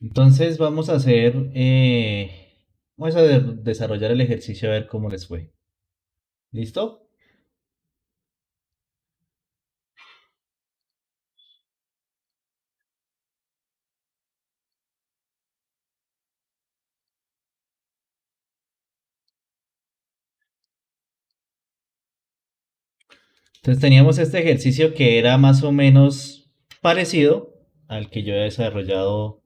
Entonces vamos a hacer, vamos a desarrollar el ejercicio a ver cómo les fue. ¿Listo? Entonces teníamos este ejercicio que era más o menos parecido al que yo he desarrollado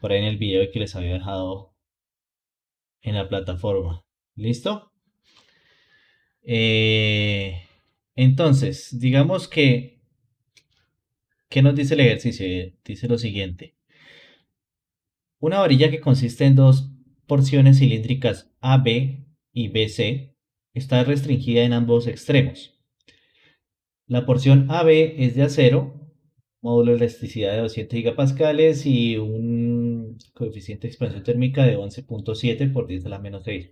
por ahí en el video que les había dejado en la plataforma. ¿Listo? Eh, entonces, digamos que, ¿qué nos dice el ejercicio? Dice lo siguiente. Una varilla que consiste en dos porciones cilíndricas AB y BC está restringida en ambos extremos. La porción AB es de acero, módulo de elasticidad de 200 gigapascales y un coeficiente de expansión térmica de 11.7 por 10 a la menos 6.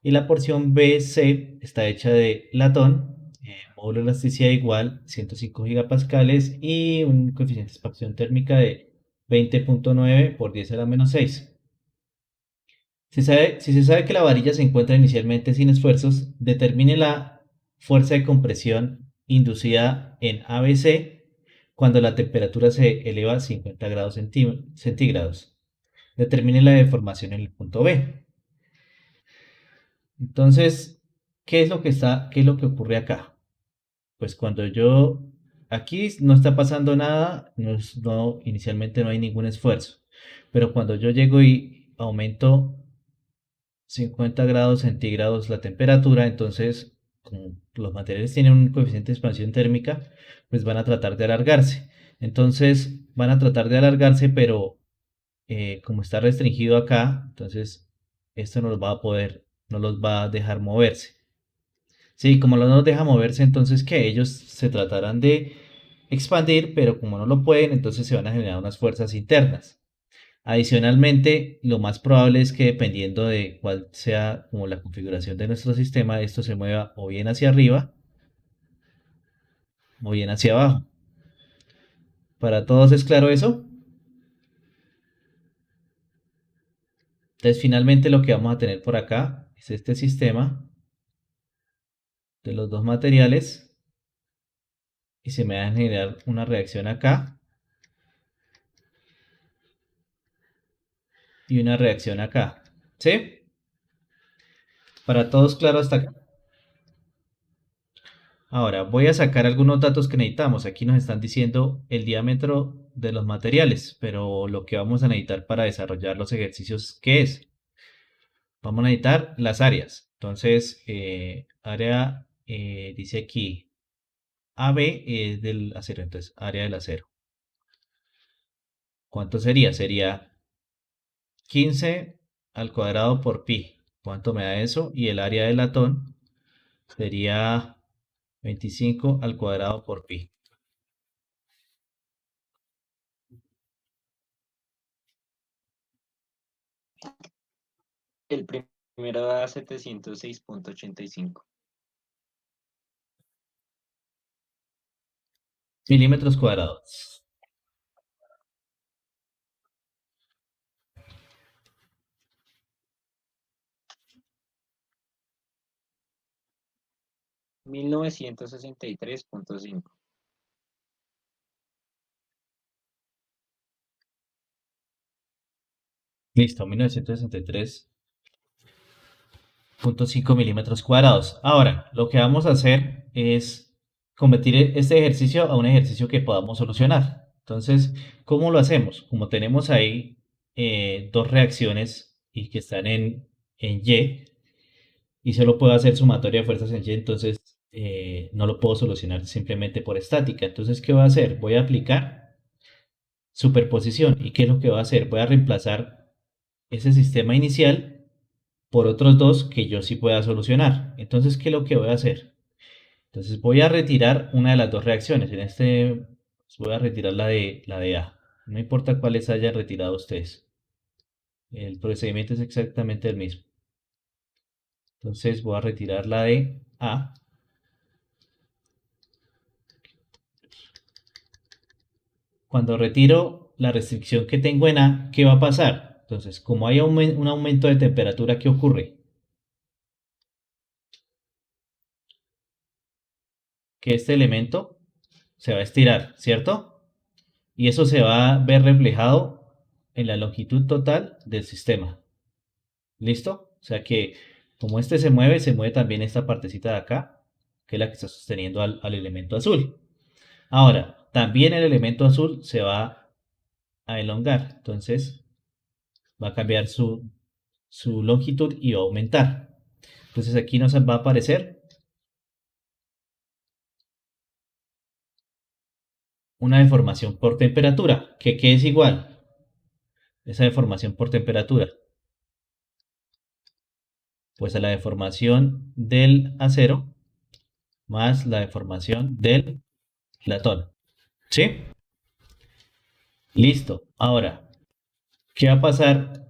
Y la porción BC está hecha de latón, módulo de elasticidad igual 105 gigapascales y un coeficiente de expansión térmica de 20.9 por 10 a la menos 6. Si se sabe que la varilla se encuentra inicialmente sin esfuerzos, determine la fuerza de compresión inducida en ABC cuando la temperatura se eleva a 50 grados centígrados. Determine la deformación en el punto B. Entonces, qué es lo que ocurre acá? Pues cuando yo aquí no está pasando nada, inicialmente no hay ningún esfuerzo. Pero cuando yo llego y aumento 50 grados centígrados la temperatura, entonces como los materiales tienen un coeficiente de expansión térmica, pues van a tratar de alargarse. Entonces van a tratar de alargarse, pero como está restringido acá, entonces esto no los va a poder, no los va a dejar moverse. Sí, como no los deja moverse, entonces que ellos se tratarán de expandir, pero como no lo pueden, entonces se van a generar unas fuerzas internas. Adicionalmente, lo más probable es que dependiendo de cuál sea como la configuración de nuestro sistema, esto se mueva o bien hacia arriba o bien hacia abajo. ¿Para todos es claro eso? Entonces, finalmente lo que vamos a tener por acá es este sistema de los dos materiales y se me va a generar una reacción acá y una reacción acá. ¿Sí? ¿Para todos claro hasta acá? Ahora voy a sacar algunos datos que necesitamos. Aquí nos están diciendo el diámetro de los materiales, pero lo que vamos a necesitar para desarrollar los ejercicios, ¿qué es? Vamos a necesitar las áreas. Entonces, área, dice aquí, AB es del acero, entonces área del acero. ¿Cuánto sería? Sería 15 al cuadrado por pi. ¿Cuánto me da eso? Y el área del latón sería 25 al cuadrado por pi. El primero da 706,85. Milímetros cuadrados. 1963,5. Listo, 1963.5 milímetros cuadrados. Ahora, lo que vamos a hacer es convertir este ejercicio a un ejercicio que podamos solucionar. Entonces, ¿cómo lo hacemos? Como tenemos ahí dos reacciones y que están en y solo puedo hacer sumatoria de fuerzas en Y, entonces no lo puedo solucionar simplemente por estática. Entonces, ¿qué voy a hacer? Voy a aplicar superposición. ¿Y qué es lo que voy a hacer? Voy a reemplazar ese sistema inicial por otros dos que yo sí pueda solucionar. Entonces, ¿qué es lo que voy a hacer? Entonces voy a retirar una de las dos reacciones. En este voy a retirar la de A. No importa cuáles hayan retirado ustedes. El procedimiento es exactamente el mismo. Entonces voy a retirar la de A. Cuando retiro la restricción que tengo en A, ¿qué va a pasar? Entonces, como hay un aumento de temperatura, ¿qué ocurre? Que este elemento se va a estirar, ¿cierto? Y eso se va a ver reflejado en la longitud total del sistema. ¿Listo? O sea que como este se mueve también esta partecita de acá, que es la que está sosteniendo al elemento azul. Ahora, también el elemento azul se va a elongar, entonces va a cambiar su longitud y va a aumentar. Entonces aquí nos va a aparecer una deformación por temperatura, que ¿qué es igual? Esa deformación por temperatura, pues a la deformación del acero más la deformación del latón. ¿Sí? Listo. Ahora, ¿qué va a pasar?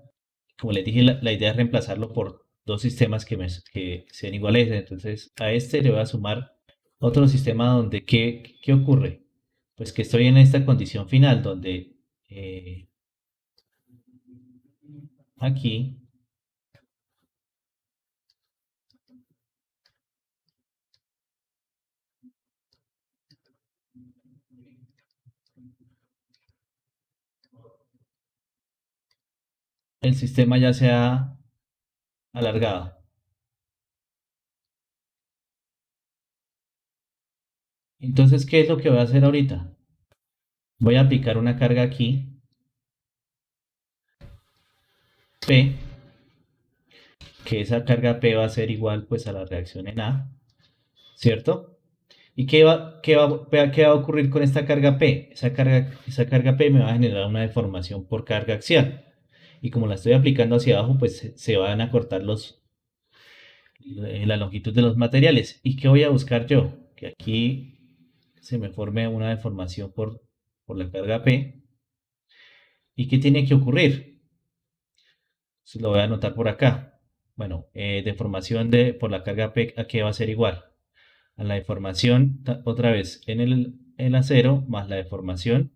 Como les dije, la idea es reemplazarlo por dos sistemas que sean iguales. Entonces, a este le voy a sumar otro sistema donde, ¿qué ocurre? Pues que estoy en esta condición final donde aquí el sistema ya se ha alargado. Entonces, ¿qué es lo que voy a hacer ahorita? Voy a aplicar una carga aquí, P, que esa carga P va a ser igual pues a la reacción en A, ¿cierto? ¿Y qué va a ocurrir con esta carga P? Esa carga P me va a generar una deformación por carga axial. Y como la estoy aplicando hacia abajo, pues se van a cortar la longitud de los materiales. ¿Y qué voy a buscar yo? Que aquí se me forme una deformación por la carga P. ¿Y qué tiene que ocurrir? Entonces lo voy a anotar por acá. Bueno, deformación por la carga P, ¿a qué va a ser igual? A la deformación, otra vez, en el acero más la deformación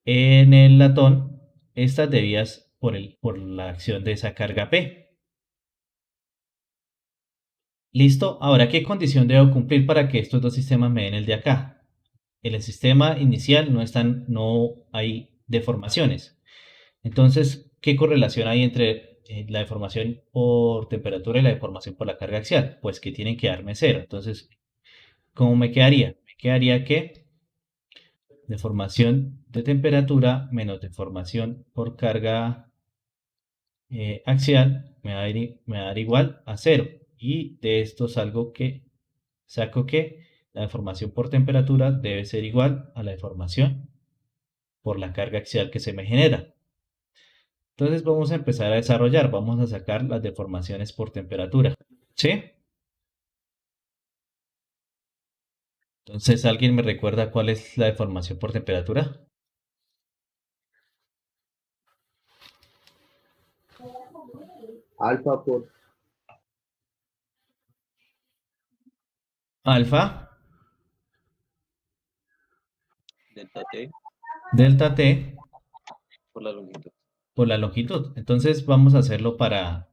en el latón, estas debidas por la acción de esa carga P. ¿Listo? Ahora, ¿qué condición debo cumplir para que estos dos sistemas me den el de acá? En el sistema inicial no hay deformaciones. Entonces, ¿qué correlación hay entre la deformación por temperatura y la deformación por la carga axial? Pues que tienen que darme cero. Entonces, ¿cómo me quedaría? Me quedaría que deformación de temperatura menos deformación por carga axial me va a dar igual a cero. Y de esto saco que la deformación por temperatura debe ser igual a la deformación por la carga axial que se me genera. Entonces vamos a empezar a desarrollar, vamos a sacar las deformaciones por temperatura. ¿Sí? Entonces, ¿alguien me recuerda cuál es la deformación por temperatura? Alfa por Alfa, Delta T delta T por la longitud. por la longitud. Entonces vamos a hacerlo para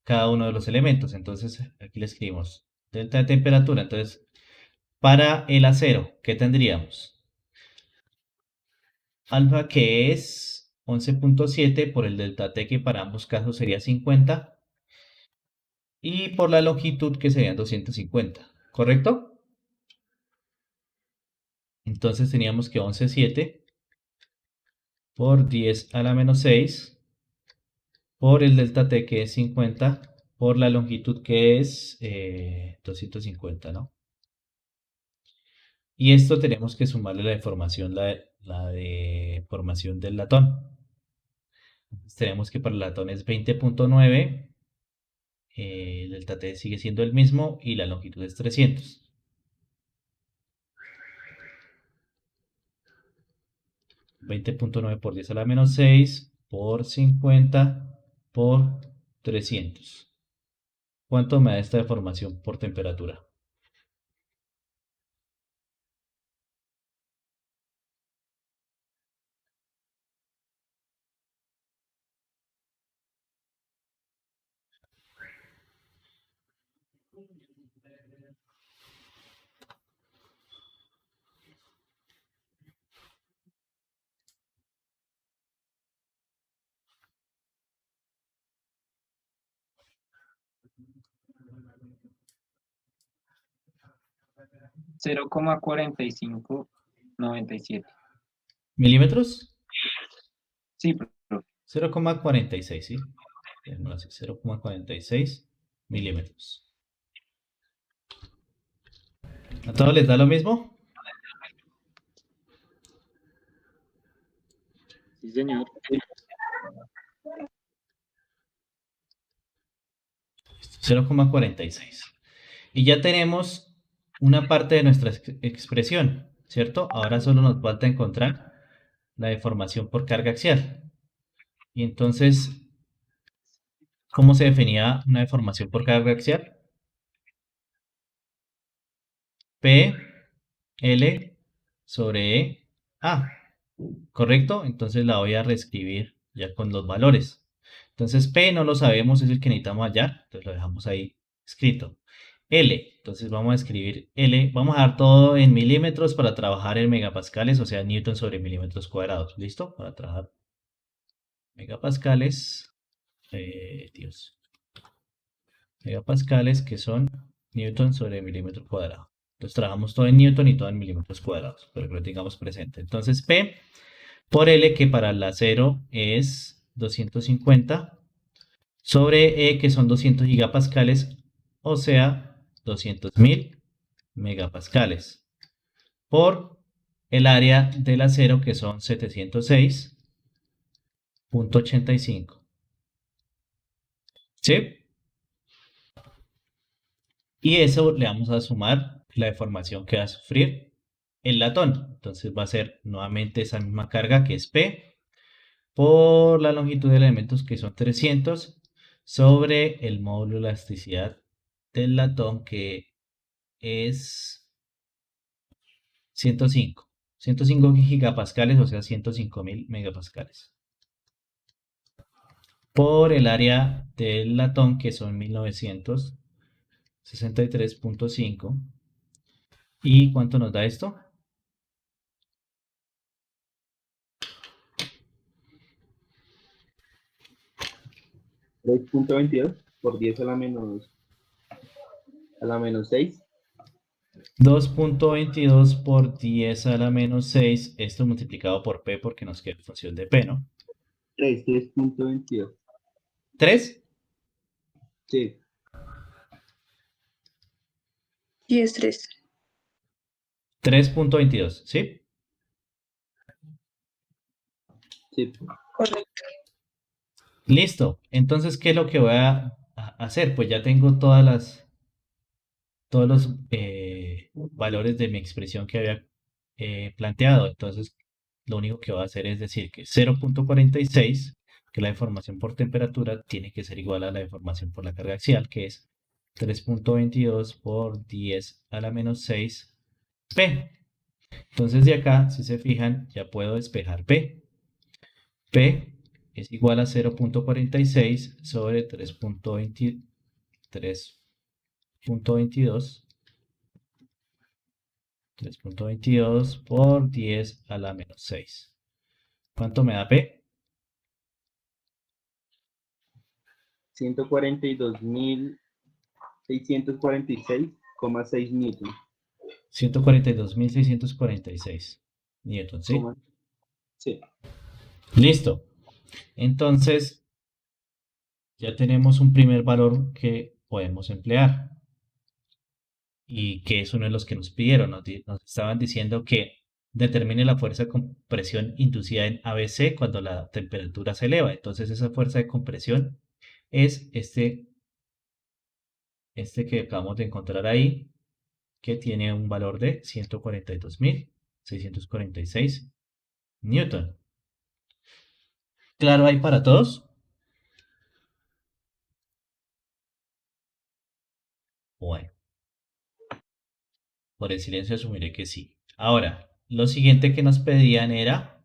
cada uno de los elementos. Entonces aquí le escribimos delta de temperatura. Entonces, para el acero, ¿qué tendríamos? Alfa que es 11.7 por el delta T que para ambos casos sería 50 y por la longitud que serían 250, ¿correcto? Entonces teníamos que 11.7 por 10 a la menos 6 por el delta T que es 50 por la longitud que es 250, ¿no? Y esto tenemos que sumarle la deformación, la deformación del latón. Entonces tenemos que para el latón es 20.9, el delta T sigue siendo el mismo y la longitud es 300. 20.9 por 10 a la menos 6 por 50 por 300. ¿Cuánto me da esta deformación por temperatura? 0,4597. ¿Milímetros? Sí, profe. 0,46, ¿sí? Dejémoslo así, 0,46 milímetros. ¿A todos les da lo mismo? Sí, señor. 0,46. Y ya tenemos una parte de nuestra expresión, ¿cierto? Ahora solo nos falta encontrar la deformación por carga axial. Y entonces, ¿cómo se definía una deformación por carga axial? P, L sobre E, A. ¿Correcto? Entonces la voy a reescribir ya con los valores. Entonces P no lo sabemos, es el que necesitamos hallar. Entonces lo dejamos ahí escrito. L, entonces vamos a escribir L. Vamos a dar todo en milímetros para trabajar en megapascales, o sea, newton sobre milímetros cuadrados. ¿Listo? Para trabajar megapascales. Dios. Megapascales que son newton sobre milímetro cuadrado. Entonces trabajamos todo en newton y todo en milímetros cuadrados, pero que lo tengamos presente. Entonces P por L, que para el acero es 250, sobre E, que son 200 gigapascales, o sea, 200.000 megapascales, por el área del acero, que son 706.85. ¿Sí? Y eso le vamos a sumar la deformación que va a sufrir el latón. Entonces va a ser nuevamente esa misma carga que es P por la longitud de elementos que son 300 sobre el módulo de elasticidad del latón que es 105. 105 gigapascales, o sea, 105.000 megapascales. Por el área del latón que son 1963.5. ¿Y cuánto nos da esto? 3.22 por 10 a la menos 6. 2.22 por 10 a la menos 6, esto multiplicado por P porque nos queda en función de P, ¿no? 3.22. 3, Sí, 10-3. 3.22, ¿sí? sí. Correcto. Listo. Entonces, ¿qué es lo que voy a hacer? Pues ya tengo todos los valores de mi expresión que había planteado. Entonces, lo único que voy a hacer es decir que 0.46, que la deformación por temperatura, tiene que ser igual a la deformación por la carga axial, que es 3.22 por 10 a la menos 6 P. Entonces, de acá, si se fijan, ya puedo despejar P. P es igual a 0.46 sobre 3.22 por 10 a la menos 6. ¿Cuánto me da P? 142.646,6 newton. 142.646 newton, ¿sí? Sí. Listo. Entonces, ya tenemos un primer valor que podemos emplear. Y que es uno de los que nos pidieron. Nos estaban diciendo que determine la fuerza de compresión inducida en ABC cuando la temperatura se eleva. Entonces esa fuerza de compresión es este que acabamos de encontrar ahí, que tiene un valor de 142.646 newton. ¿Claro hay para todos? Bueno, por el silencio asumiré que sí. Ahora, lo siguiente que nos pedían era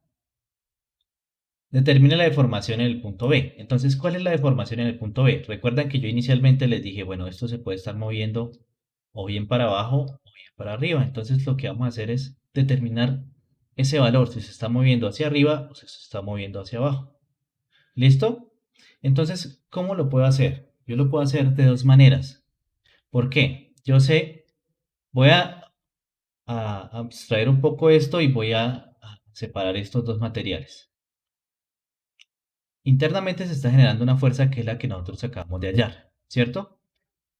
Determine la deformación en el punto B. Entonces, ¿cuál es la deformación en el punto B? Recuerdan que yo inicialmente les dije, bueno, esto se puede estar moviendo o bien para abajo o bien para arriba. Entonces, lo que vamos a hacer es determinar ese valor, si se está moviendo hacia arriba o si se está moviendo hacia abajo. ¿Listo? Entonces, ¿cómo lo puedo hacer? Yo lo puedo hacer de dos maneras. ¿Por qué? Yo sé, voy a abstraer un poco esto y voy a separar estos dos materiales. Internamente se está generando una fuerza que es la que nosotros acabamos de hallar, ¿cierto?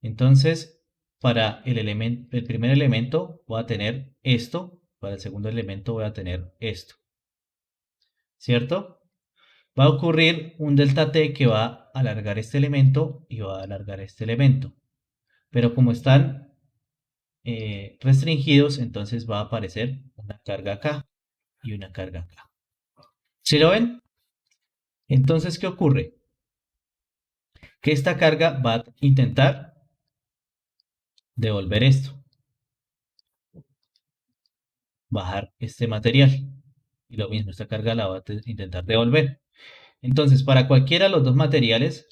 Entonces, para el primer elemento voy a tener esto, para el segundo elemento voy a tener esto, ¿cierto? Va a ocurrir un delta T que va a alargar este elemento y va a alargar este elemento. Pero como están restringidos, entonces va a aparecer una carga acá y una carga acá. ¿Sí lo ven? Entonces, ¿qué ocurre? Que esta carga va a intentar devolver esto, bajar este material. Y lo mismo, esta carga la va a intentar devolver. Entonces, para cualquiera de los dos materiales,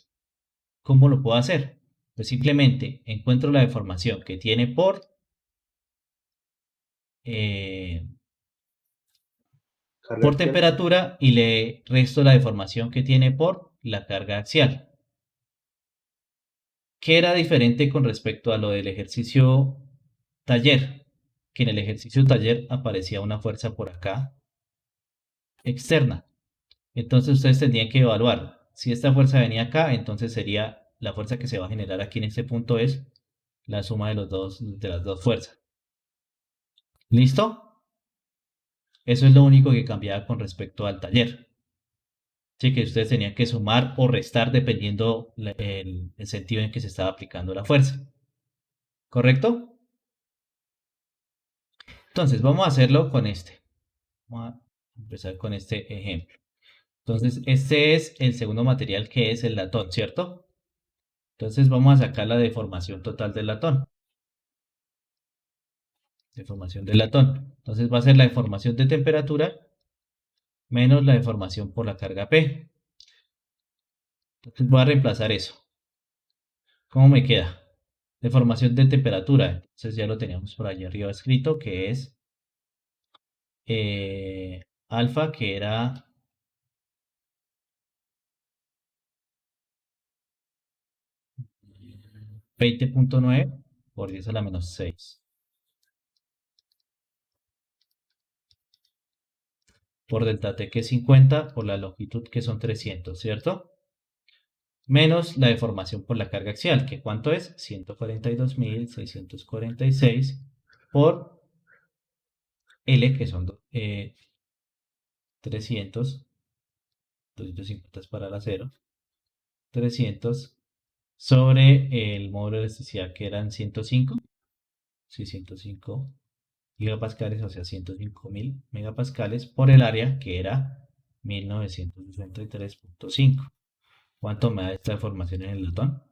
¿cómo lo puedo hacer? Pues simplemente encuentro la deformación que tiene por Carga axial. temperatura y le resto la deformación que tiene por la carga axial. ¿Qué era diferente con respecto a lo del ejercicio taller? Que en el ejercicio taller aparecía una fuerza por acá externa. Entonces ustedes tendrían que evaluar. Si esta fuerza venía acá, entonces sería la fuerza que se va a generar aquí en este punto es la suma de las dos fuerzas. ¿Listo? Eso es lo único que cambiaba con respecto al taller. Sí, que ustedes tenían que sumar o restar dependiendo el sentido en que se estaba aplicando la fuerza. ¿Correcto? Entonces, vamos a hacerlo con este. Vamos a empezar con este ejemplo. Entonces, este es el segundo material que es el latón, ¿cierto? Entonces, vamos a sacar la deformación total del latón. Deformación del latón. Entonces, va a ser la deformación de temperatura menos la deformación por la carga P. Entonces, voy a reemplazar eso. ¿Cómo me queda? Deformación de temperatura. Entonces, ya lo teníamos por allá arriba escrito, que es alfa, que era 20.9 por 10 a la menos 6. Por delta T, que es 50, por la longitud, que son 300, ¿cierto? Menos la deformación por la carga axial, que ¿cuánto es? 142.646 por L, que son 300, 250 es para la 0, 300 sobre el módulo de elasticidad que eran 105, sí, 105 gigapascales, o sea, 105.000 megapascales por el área que era 1963.5. ¿Cuánto me da esta deformación en el latón?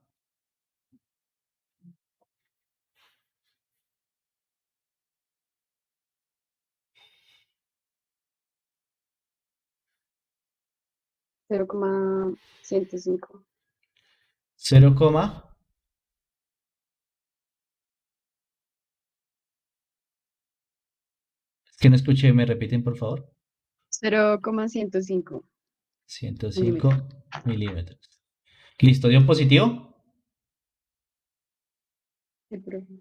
Cero coma 105. 0, es que no escuché, me repiten por favor. 0,105 105 milímetros. Listo, ¿dio positivo? Sí, profe.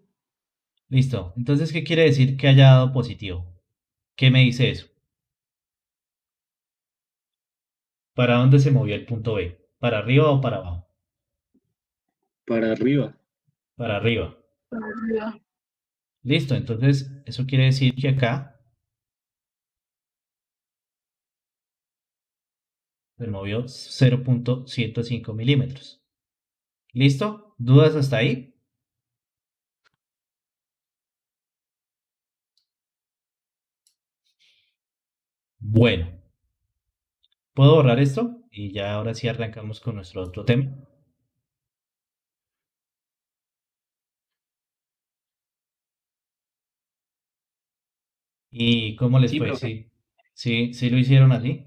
Listo. Entonces, ¿qué quiere decir que haya dado positivo? ¿Qué me dice eso? ¿Para dónde se movió el punto B? ¿Para arriba o para abajo? Para arriba. Para arriba. Arriba. Listo, entonces eso quiere decir que acá se movió 0.105 milímetros. ¿Listo? ¿Dudas hasta ahí? Bueno, ¿puedo borrar esto? Y ya ahora sí arrancamos con nuestro otro tema. ¿Y cómo les Sí, fue? profe. ¿Sí? ¿Sí lo hicieron así?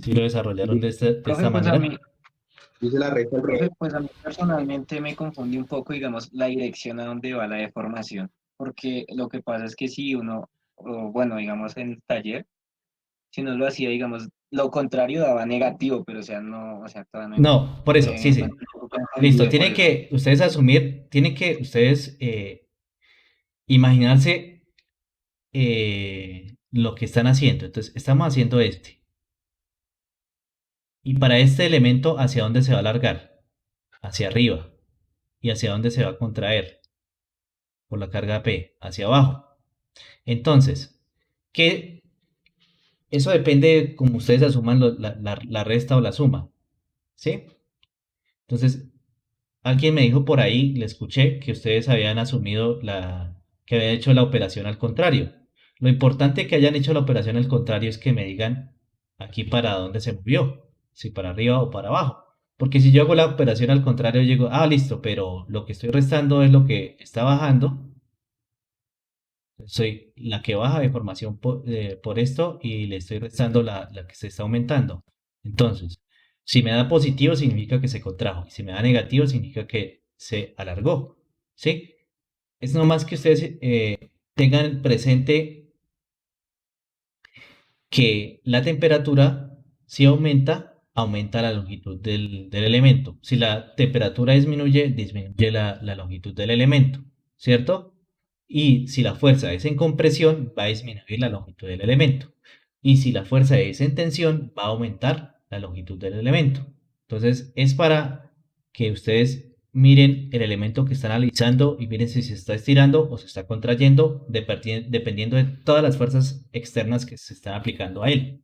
¿Sí lo desarrollaron de Profe, esta pues a manera? mí, Dice la recta al profe, revés. pues a mí personalmente me confunde un poco, digamos, la dirección a donde va la deformación, porque lo que pasa es que si uno, o bueno, digamos en taller, si uno lo hacía, digamos, lo contrario daba negativo, pero o sea, no, o sea, todavía No, por eso, me sí, encuentro sí. un poco Listo, confundido por tienen eso. que ustedes asumir, tienen que ustedes imaginarse lo que están haciendo. Entonces, estamos haciendo este. Y para este elemento, ¿hacia dónde se va a alargar? Hacia arriba. ¿Y hacia dónde se va a contraer? Por la carga P, hacia abajo. Entonces, ¿qué? Eso depende de cómo ustedes asuman la resta o la suma. ¿Sí? Entonces, alguien me dijo por ahí, le escuché, que ustedes habían asumido que habían hecho la operación al contrario. Lo importante que hayan hecho la operación al contrario es que me digan aquí para dónde se movió, si para arriba o para abajo. Porque si yo hago la operación al contrario, digo, ah, listo, pero lo que estoy restando es lo que está bajando. Soy la que baja de formación por esto y le estoy restando la que se está aumentando. Entonces, si me da positivo significa que se contrajo y si me da negativo significa que se alargó. ¿Sí? Es nomás que ustedes tengan presente que la temperatura, si aumenta, aumenta la longitud del elemento. Si la temperatura disminuye, disminuye la longitud del elemento, ¿cierto? Y si la fuerza es en compresión, va a disminuir la longitud del elemento. Y si la fuerza es en tensión, va a aumentar la longitud del elemento. Entonces, es para que ustedes miren el elemento que están analizando y miren si se está estirando o se está contrayendo dependiendo de todas las fuerzas externas que se están aplicando a él.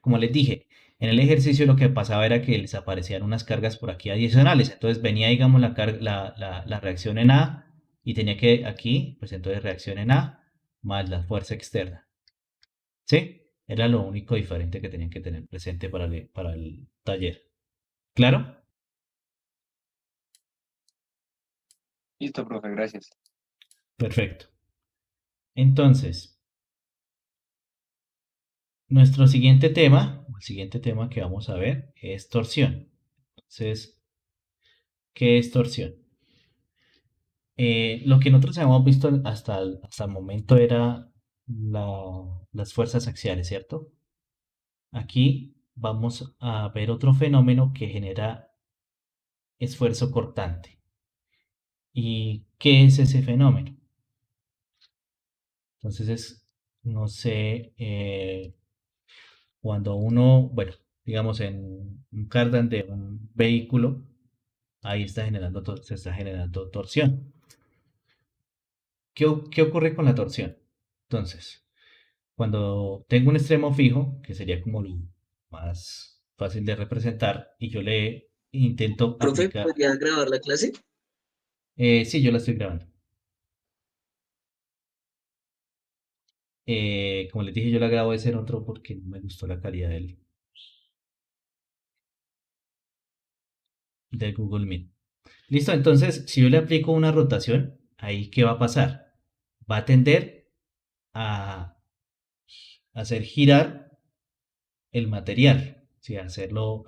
Como les dije, en el ejercicio lo que pasaba era que les aparecían unas cargas por aquí adicionales. Entonces venía, digamos, la reacción en A y tenía que aquí, pues entonces reacción en A más la fuerza externa. ¿Sí? Era lo único diferente que tenían que tener presente para el taller. ¿Claro? Listo, profe, gracias. Perfecto. Entonces, nuestro siguiente tema, el siguiente tema que vamos a ver es torsión. Entonces, ¿qué es torsión? Lo que nosotros habíamos visto hasta el momento era las fuerzas axiales, ¿cierto? Aquí vamos a ver otro fenómeno que genera esfuerzo cortante. ¿Y qué es ese fenómeno? Entonces no sé, cuando uno, bueno, digamos en un cardan de un vehículo, ahí se está generando torsión. ¿Qué ocurre con la torsión? Entonces, cuando tengo un extremo fijo, que sería como lo más fácil de representar, y yo le intento Profe, aplicar, ¿podría grabar la clase? sí, yo la estoy grabando. Como les dije, yo la grabo ese en otro porque no me gustó la calidad del Google Meet. Listo, entonces, si yo le aplico una rotación, ahí, ¿qué va a pasar? Va a tender a hacer girar el material, ¿sí? Hacerlo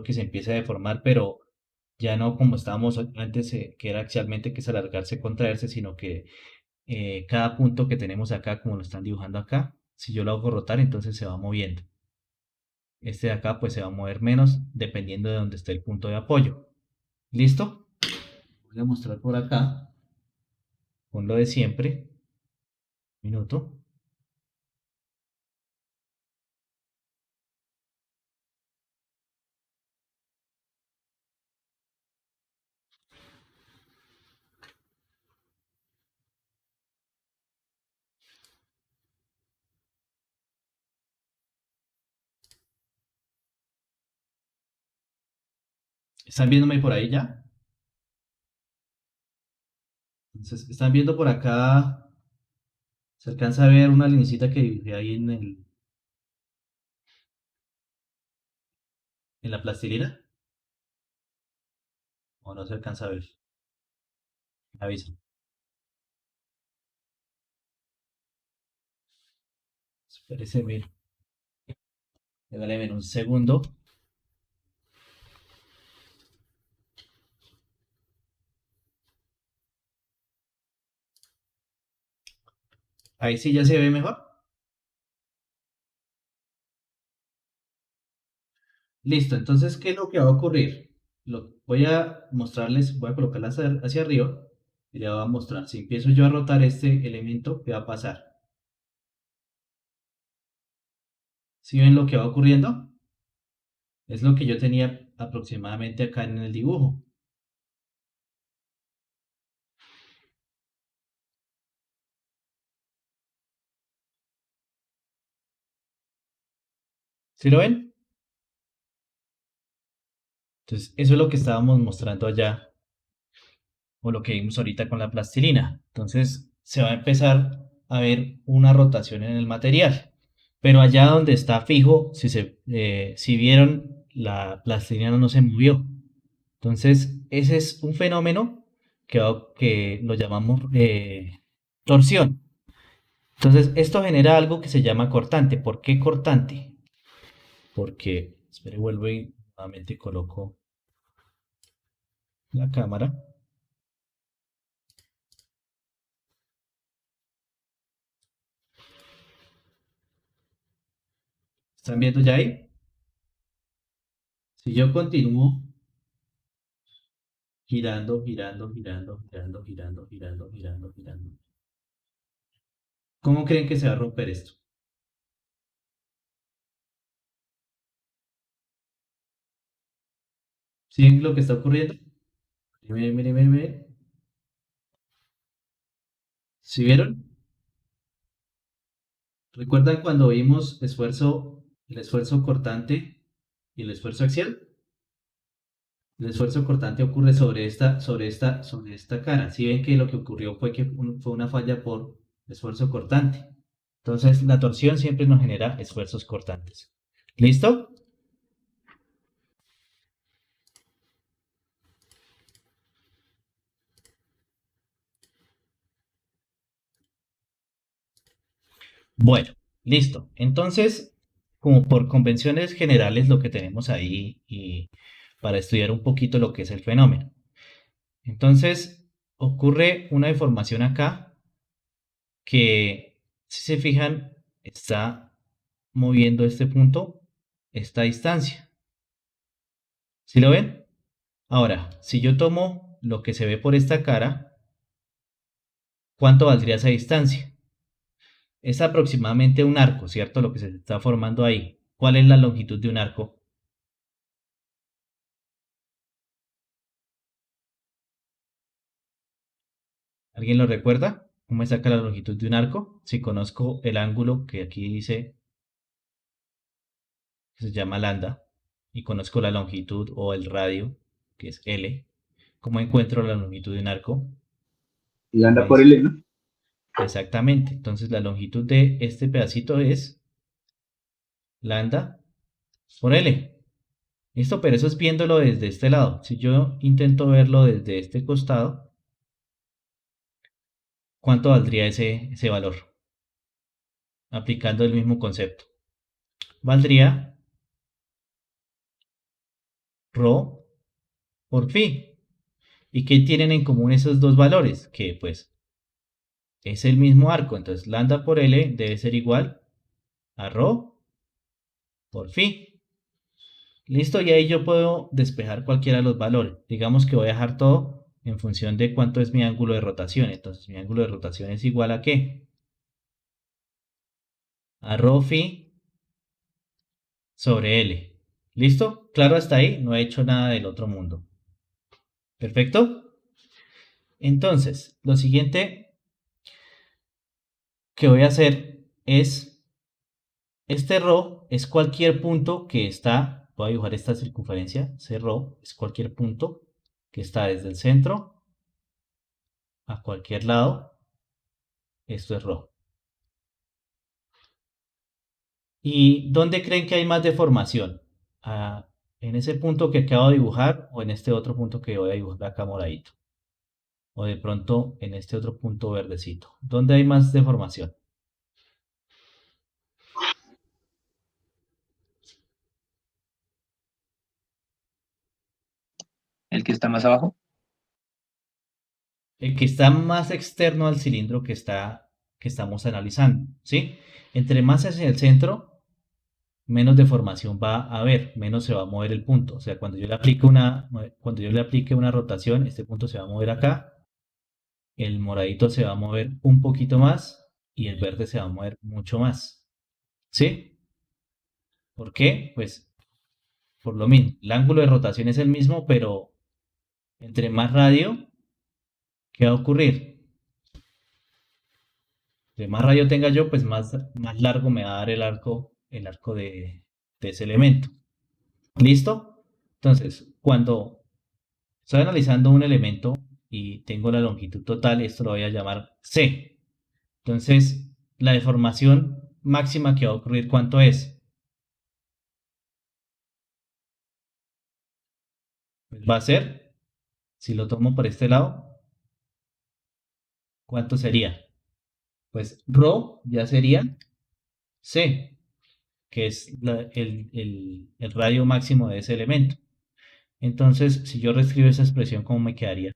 que se empiece a deformar, pero ya no como estábamos antes, que era axialmente, que es alargarse, contraerse, sino que cada punto que tenemos acá, como lo están dibujando acá, si yo lo hago rotar, entonces se va moviendo. Este de acá, pues se va a mover menos dependiendo de dónde esté el punto de apoyo. ¿Listo? Voy a mostrar por acá, con lo de siempre. Minuto. ¿Están viéndome por ahí ya? Entonces, ¿están viendo por acá? ¿Se alcanza a ver una linecita que dibujé ahí en la plastilina? ¿O no se alcanza a ver? Me avisan. Espérese, mira. Regáleme un segundo. Ahí sí ya se ve mejor. Listo, entonces, ¿qué es lo que va a ocurrir? Voy a mostrarles, voy a colocarla hacia arriba y le voy a mostrar. Si empiezo yo a rotar este elemento, ¿qué va a pasar? ¿Sí ven lo que va ocurriendo? Es lo que yo tenía aproximadamente acá en el dibujo. ¿Sí lo ven? Entonces, eso es lo que estábamos mostrando allá, o lo que vimos ahorita con la plastilina. Entonces, se va a empezar a ver una rotación en el material. Pero allá donde está fijo, si vieron, la plastilina no se movió. Entonces, ese es un fenómeno que lo llamamos torsión. Entonces, esto genera algo que se llama cortante. ¿Por qué cortante? Porque, espere, vuelvo y nuevamente coloco la cámara. ¿Están viendo ya ahí? Si yo continúo girando, girando, girando, girando, girando, girando, girando, girando, ¿cómo creen que se va a romper esto? ¿Sí ven lo que está ocurriendo? Miren, miren, miren, miren. ¿Sí vieron? ¿Recuerdan cuando vimos el esfuerzo cortante y el esfuerzo axial? El esfuerzo cortante ocurre sobre esta cara. Si ven que lo que ocurrió fue que fue una falla por esfuerzo cortante. Entonces, la torsión siempre nos genera esfuerzos cortantes. ¿Listo? Bueno, listo. Entonces, como por convenciones generales, lo que tenemos ahí y para estudiar un poquito lo que es el fenómeno. Entonces, ocurre una deformación acá que, si se fijan, está moviendo este punto, esta distancia. ¿Sí lo ven? Ahora, si yo tomo lo que se ve por esta cara, ¿cuánto valdría esa distancia? Es aproximadamente un arco, ¿cierto? Lo que se está formando ahí. ¿Cuál es la longitud de un arco? ¿Alguien lo recuerda? ¿Cómo me saca la longitud de un arco? Si conozco el ángulo que aquí dice que se llama lambda y conozco la longitud o el radio que es L, ¿cómo encuentro la longitud de un arco? Y anda por Pues, el ¿no? exactamente. Entonces la longitud de este pedacito es lambda por L. ¿Listo? Pero eso es viéndolo desde este lado. Si yo intento verlo desde este costado, ¿cuánto valdría ese valor? Aplicando el mismo concepto. Valdría ρ por phi. ¿Y qué tienen en común esos dos valores? Que pues es el mismo arco. Entonces lambda por L debe ser igual a ρ por phi. Listo, y ahí yo puedo despejar cualquiera de los valores. Digamos que voy a dejar todo en función de cuánto es mi ángulo de rotación. Entonces mi ángulo de rotación es igual a ¿qué? A ρ phi sobre L. ¿Listo? Claro, hasta ahí no he hecho nada del otro mundo. ¿Perfecto? Entonces, lo siguiente que voy a hacer es, este ρ es cualquier punto que está, voy a dibujar esta circunferencia, ese ρ es cualquier punto que está desde el centro a cualquier lado, esto es ρ. ¿Y dónde creen que hay más deformación? Ah, ¿en ese punto que acabo de dibujar o en este otro punto que voy a dibujar acá moradito? O de pronto en este otro punto verdecito. ¿Dónde hay más deformación? el que está más abajo. El que está más externo al cilindro que estamos analizando, ¿sí? Entre más hacia el centro, menos deformación va a haber, menos se va a mover el punto. O sea, cuando yo le aplique una rotación, este punto se va a mover acá, el moradito se va a mover un poquito más y el verde se va a mover mucho más, ¿sí? ¿Por qué? Pues por lo mismo, el ángulo de rotación es el mismo, pero entre más radio, ¿qué va a ocurrir? De más radio tenga yo, pues más largo me va a dar el arco de ese elemento. ¿Listo? Entonces, cuando estoy analizando un elemento y tengo la longitud total, esto lo voy a llamar C. Entonces, la deformación máxima que va a ocurrir, ¿cuánto es? Pues va a ser, si lo tomo por este lado, ¿cuánto sería? Pues ρ ya sería C, que es el radio máximo de ese elemento. Entonces, si yo reescribo esa expresión, ¿cómo me quedaría?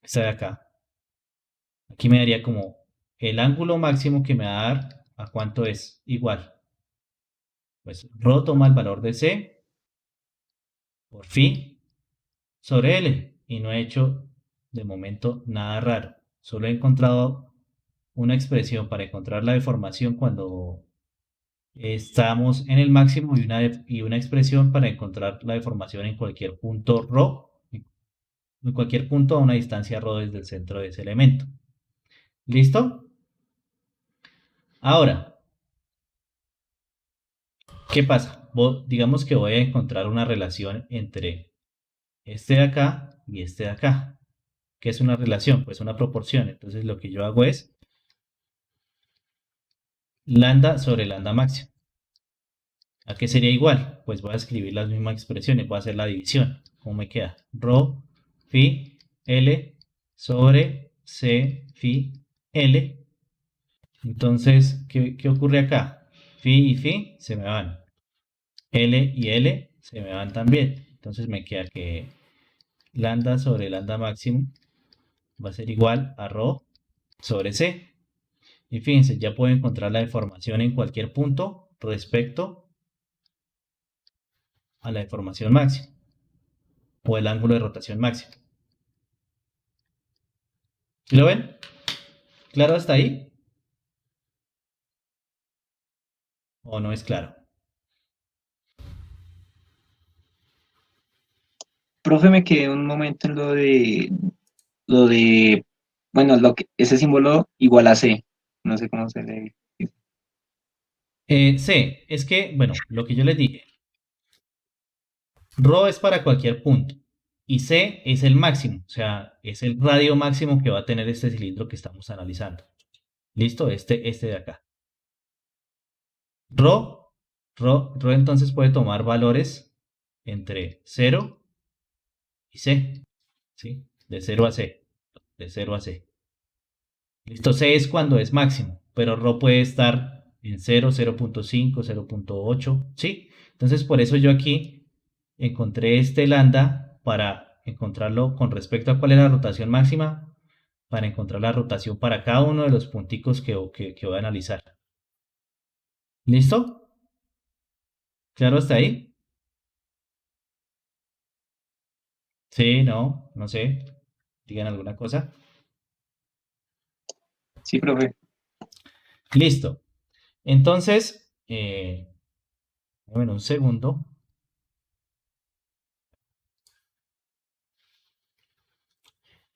Esta de acá. Aquí me daría como el ángulo máximo que me va a dar, ¿a cuánto es? Igual. Pues ρ toma el valor de C por phi sobre L. Y no he hecho de momento nada raro. Solo he encontrado una expresión para encontrar la deformación cuando estamos en el máximo y una expresión para encontrar la deformación en cualquier punto ρ, en cualquier punto a una distancia ρ desde el centro de ese elemento. ¿Listo? Ahora, ¿qué pasa? Digamos que voy a encontrar una relación entre este de acá y este de acá. ¿Qué es una relación? Pues una proporción. Entonces lo que yo hago es lambda sobre lambda máximo. ¿A qué sería igual? Pues voy a escribir las mismas expresiones, voy a hacer la división. ¿Cómo me queda? Rho phi L sobre C phi L. Entonces, ¿qué ocurre acá? Phi y phi se me van. L y L se me van también. Entonces me queda que lambda sobre lambda máximo va a ser igual a ρ sobre C. Y fíjense, ya puedo encontrar la deformación en cualquier punto respecto a la deformación máxima o el ángulo de rotación máximo. ¿Sí lo ven? ¿Claro hasta ahí? ¿O no es claro? Profe, me quedé un momento en bueno, ese símbolo igual a C. No sé cómo se le dice. C, es que, bueno, lo que yo les dije, ρ es para cualquier punto y C es el máximo, o sea, es el radio máximo que va a tener este cilindro que estamos analizando. ¿Listo? Este de acá. ρ entonces puede tomar valores entre 0 y C, ¿sí? De 0 a C, de 0 a C. Listo, C es cuando es máximo, pero ρ puede estar en 0, 0.5, 0.8, ¿sí? Entonces por eso yo aquí encontré este lambda para encontrarlo con respecto a cuál es la rotación máxima, para encontrar la rotación para cada uno de los punticos que voy a analizar. ¿Listo? ¿Claro hasta ahí? Sí, no, no sé. Digan alguna cosa. Sí, profe. Listo. Entonces, bueno, un segundo.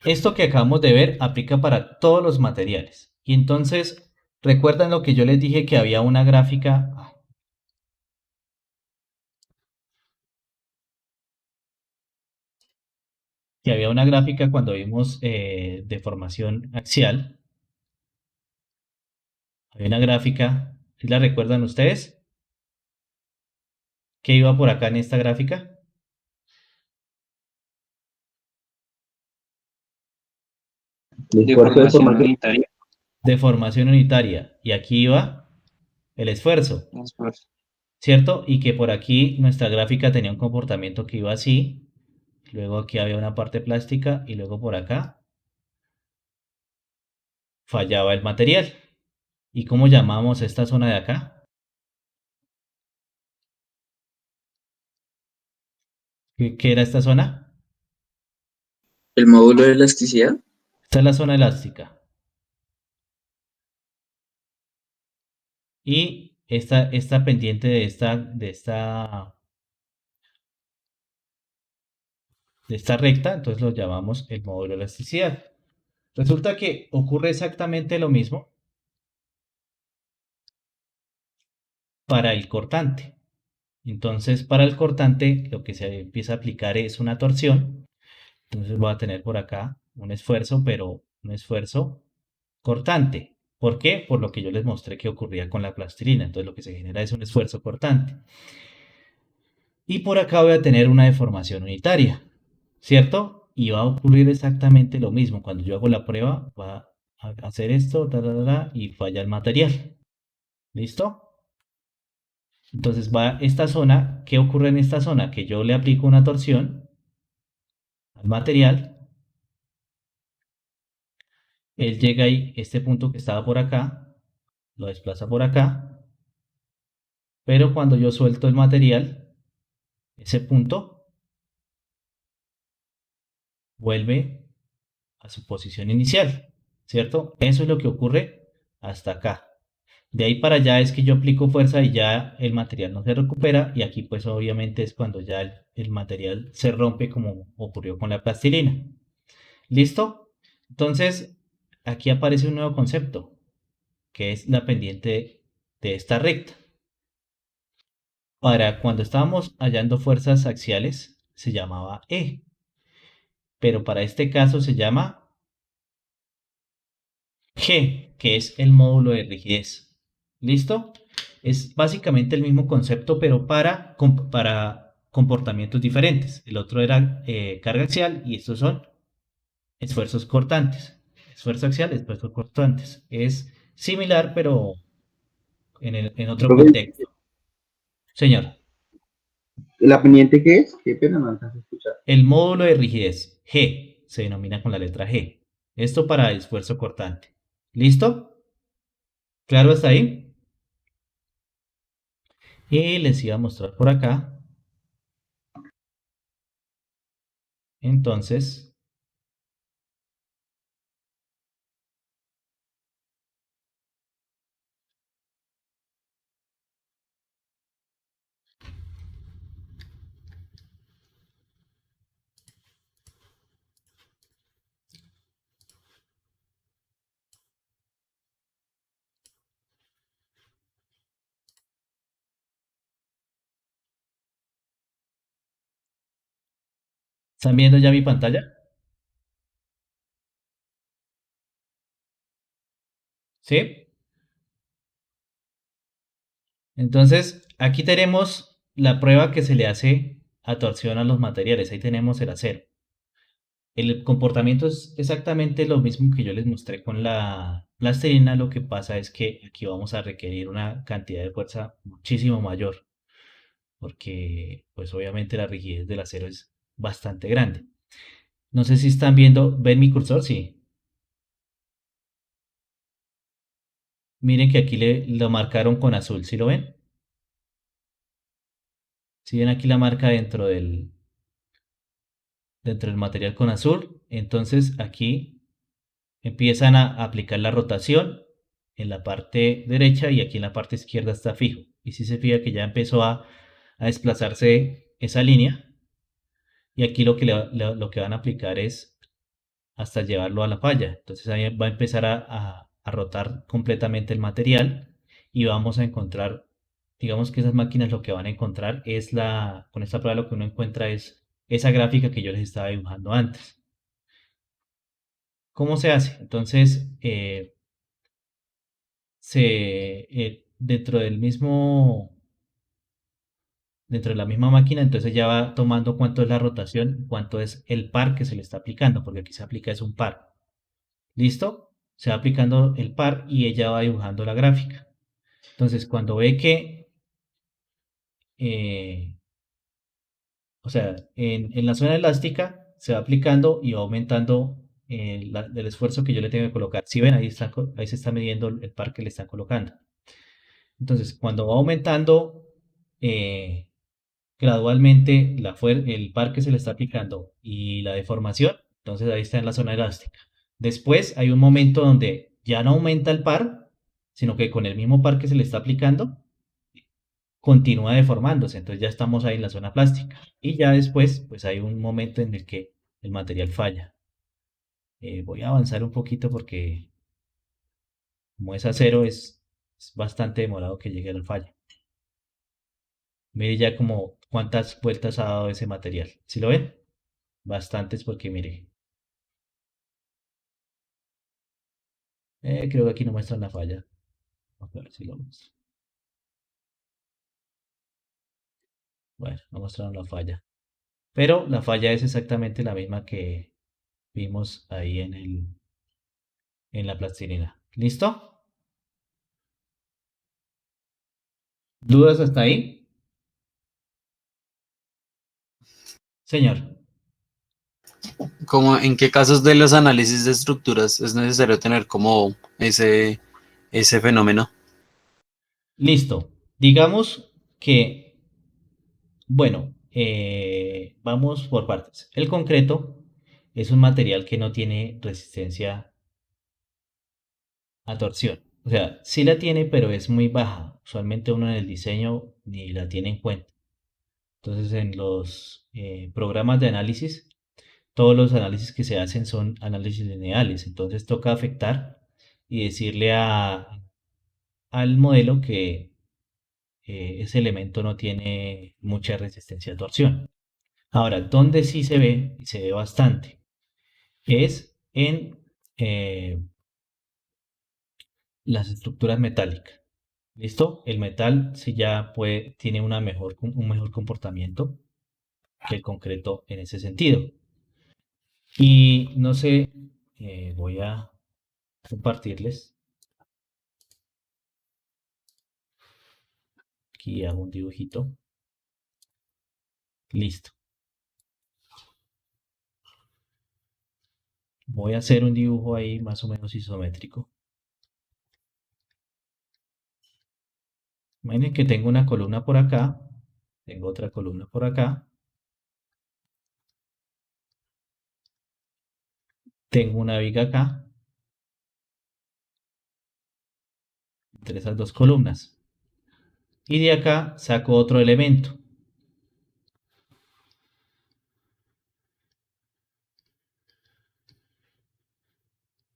Esto que acabamos de ver aplica para todos los materiales. Y entonces, ¿recuerdan lo que yo les dije que había una gráfica? Que había una gráfica cuando vimos deformación axial. Había una gráfica, ¿sí la recuerdan ustedes? ¿Qué iba por acá en esta gráfica? Deformación unitaria. Deformación unitaria. Y aquí iba el esfuerzo. Esfuerzo. ¿cierto? Y que por aquí nuestra gráfica tenía un comportamiento que iba así, luego aquí había una parte plástica y luego por acá fallaba el material. ¿Y cómo llamamos esta zona de acá? ¿Qué era esta zona? El módulo de elasticidad. Esta es la zona elástica. Y esta pendiente de esta recta, entonces lo llamamos el módulo de elasticidad. Resulta que ocurre exactamente lo mismo para el cortante. Entonces, para el cortante, lo que se empieza a aplicar es una torsión. Entonces voy a tener por acá un esfuerzo, pero un esfuerzo cortante. ¿Por qué? Por lo que yo les mostré que ocurría con la plastilina. Entonces lo que se genera es un esfuerzo cortante. Y por acá voy a tener una deformación unitaria, ¿cierto? Y va a ocurrir exactamente lo mismo. Cuando yo hago la prueba, va a hacer esto, y falla el material. ¿Listo? Entonces va esta zona. ¿Qué ocurre en esta zona? Que yo le aplico una torsión al material. Él llega ahí, este punto que estaba por acá, lo desplaza por acá. Pero cuando yo suelto el material, ese punto vuelve a su posición inicial, ¿cierto? Eso es lo que ocurre hasta acá. De ahí para allá es que yo aplico fuerza y ya el material no se recupera, y aquí pues obviamente es cuando ya el material se rompe, como ocurrió con la plastilina. ¿Listo? Entonces aquí aparece un nuevo concepto, que es la pendiente de esta recta. Para cuando estábamos hallando fuerzas axiales se llamaba E, pero para este caso se llama G, que es el módulo de rigidez. ¿Listo? Es básicamente el mismo concepto, pero para comportamientos diferentes. El otro era carga axial y estos son esfuerzos cortantes. Esfuerzo axial, esfuerzos cortantes. Es similar, pero en otro Profe, contexto. Señor, ¿la pendiente qué es? Qué pena, no alcanzo a escuchar. el módulo de rigidez G se denomina con la letra G. Esto para esfuerzo cortante. ¿Listo? ¿Claro hasta ahí? Y les iba a mostrar por acá. Entonces, ¿están viendo ya mi pantalla? ¿Sí? Entonces, aquí tenemos la prueba que se le hace a torsión a los materiales. Ahí tenemos el acero. El comportamiento es exactamente lo mismo que yo les mostré con la plastilina. Lo que pasa es que aquí vamos a requerir una cantidad de fuerza muchísimo mayor, porque pues obviamente la rigidez del acero es bastante grande. No sé si están viendo, ¿ven mi cursor? Sí. Miren que aquí lo marcaron con azul, ¿sí lo ven? Si ven aquí la marca dentro del material con azul, entonces aquí empiezan a aplicar la rotación en la parte derecha, y aquí en la parte izquierda está fijo. Y si se fija que ya empezó a desplazarse esa línea, y aquí lo que van a aplicar es hasta llevarlo a la falla. Entonces ahí va a empezar a rotar completamente el material, y vamos a encontrar, digamos que esas máquinas lo que van a encontrar es con esta prueba lo que uno encuentra es esa gráfica que yo les estaba dibujando antes. ¿Cómo se hace? Entonces, dentro dentro de la misma máquina, entonces ya va tomando cuánto es la rotación, cuánto es el par que se le está aplicando, porque aquí se aplica es un par. ¿Listo? Se va aplicando el par y ella va dibujando la gráfica. Entonces, cuando ve que o sea, en la zona elástica se va aplicando y va aumentando el esfuerzo que yo le tengo que colocar. Si ven, ahí se está midiendo el par que le están colocando. Entonces, cuando va aumentando gradualmente el par que se le está aplicando y la deformación, entonces ahí está en la zona elástica. Después hay un momento donde ya no aumenta el par, sino que con el mismo par que se le está aplicando, continúa deformándose, entonces ya estamos ahí en la zona plástica. Y ya después, pues hay un momento en el que el material falla. Voy a avanzar un poquito porque como es acero, es bastante demorado que llegue al fallo. Mire ya como cuántas vueltas ha dado ese material. ¿Sí lo ven? Bastantes porque mire. Creo que aquí no muestran la falla. Vamos a ver si lo muestro. Bueno, no mostraron la falla. Pero la falla es exactamente la misma que vimos ahí en la plastilina. ¿Listo? ¿Dudas hasta ahí? Señor. Como en qué casos de los análisis de estructuras es necesario tener como ese fenómeno. Listo. Digamos que, bueno, vamos por partes. El concreto es un material que no tiene resistencia a torsión. O sea, sí la tiene, pero es muy baja. Usualmente uno en el diseño ni la tiene en cuenta. Entonces, en los programas de análisis, todos los análisis que se hacen son análisis lineales. Entonces, toca afectar y decirle al modelo que ese elemento no tiene mucha resistencia a torsión. Ahora, donde sí se ve, y se ve bastante, es en las estructuras metálicas. ¿Listo? El metal sí ya tiene un mejor comportamiento que el concreto en ese sentido. Y no sé, voy a compartirles. Aquí hago un dibujito. Listo. Voy a hacer un dibujo ahí más o menos isométrico. Imaginen que tengo una columna por acá, tengo otra columna por acá, tengo una viga acá, entre esas dos columnas. Y de acá saco otro elemento.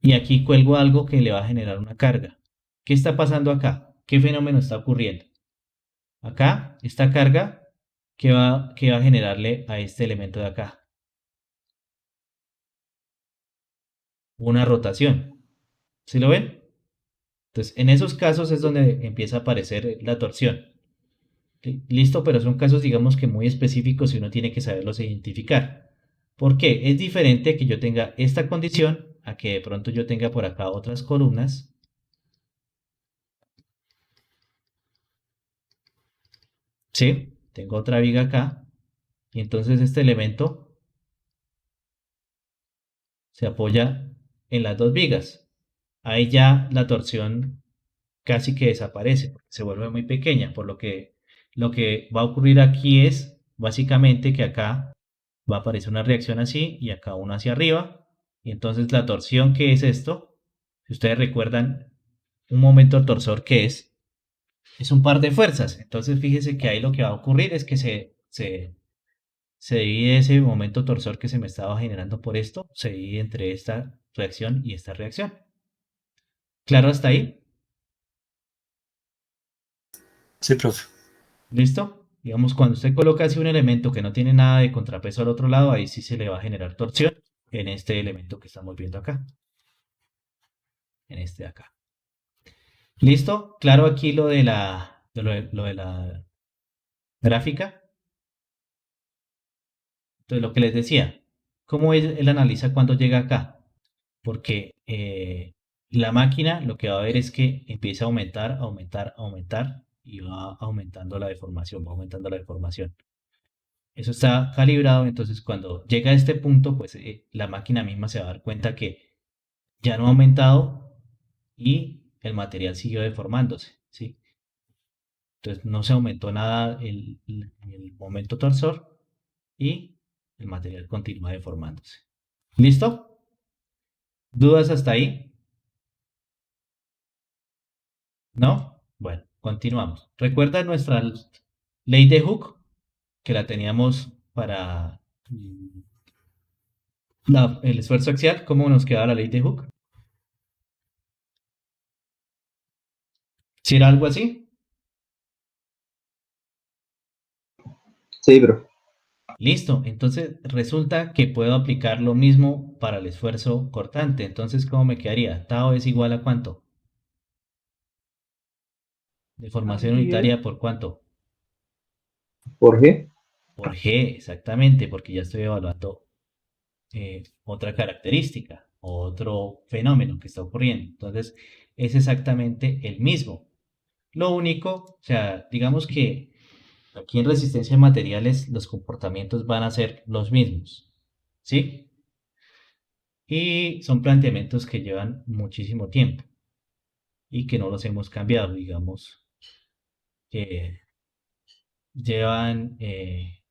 Y aquí cuelgo algo que le va a generar una carga. ¿Qué está pasando acá? ¿Qué fenómeno está ocurriendo? Acá, esta carga, ¿qué va a generarle a este elemento de acá? Una rotación. ¿Sí lo ven? Entonces, en esos casos es donde empieza a aparecer la torsión. Listo, pero son casos, digamos que muy específicos y uno tiene que saberlos identificar. ¿Por qué? Es diferente que yo tenga esta condición a que de pronto yo tenga por acá otras columnas. ¿Sí? Tengo otra viga acá. Y entonces este elemento se apoya en las dos vigas. Ahí ya la torsión casi que desaparece, porque se vuelve muy pequeña, por lo que va a ocurrir aquí es básicamente que acá va a aparecer una reacción así y acá una hacia arriba, y entonces la torsión, ¿qué es esto? Si ustedes recuerdan, un momento torsor, ¿qué es un par de fuerzas. Entonces fíjese que ahí lo que va a ocurrir es que se divide ese momento torsor que se me estaba generando por esto, se divide entre esta reacción y esta reacción. ¿Claro hasta ahí? Sí, profe. ¿Listo? Digamos, cuando usted coloca así un elemento que no tiene nada de contrapeso al otro lado, ahí sí se le va a generar torsión en este elemento que estamos viendo acá. En este de acá. ¿Listo? Claro aquí lo de la gráfica. Entonces, lo que les decía, ¿cómo él analiza cuando llega acá? Porque la máquina lo que va a ver es que empieza a aumentar, aumentar, aumentar y va aumentando la deformación, va aumentando la deformación. Eso está calibrado, entonces cuando llega a este punto, pues la máquina misma se va a dar cuenta que ya no ha aumentado y el material siguió deformándose, ¿sí? Entonces no se aumentó nada el momento torsor y el material continúa deformándose. ¿Listo? ¿Dudas hasta ahí? ¿No? Bueno, continuamos. ¿Recuerda nuestra ley de Hooke? Que la teníamos para el esfuerzo axial. ¿Cómo nos quedaba la ley de Hooke? ¿Si era algo así? Sí, bro. Listo. Entonces resulta que puedo aplicar lo mismo para el esfuerzo cortante. Entonces, ¿cómo me quedaría? Tau es igual a ¿cuánto? Deformación unitaria por ¿cuánto? ¿Por qué? Por G, exactamente, porque ya estoy evaluando otra característica, otro fenómeno que está ocurriendo. Entonces, es exactamente el mismo. Lo único, o sea, digamos que aquí en resistencia de materiales los comportamientos van a ser los mismos, ¿sí? Y son planteamientos que llevan muchísimo tiempo y que no los hemos cambiado, digamos, que llevan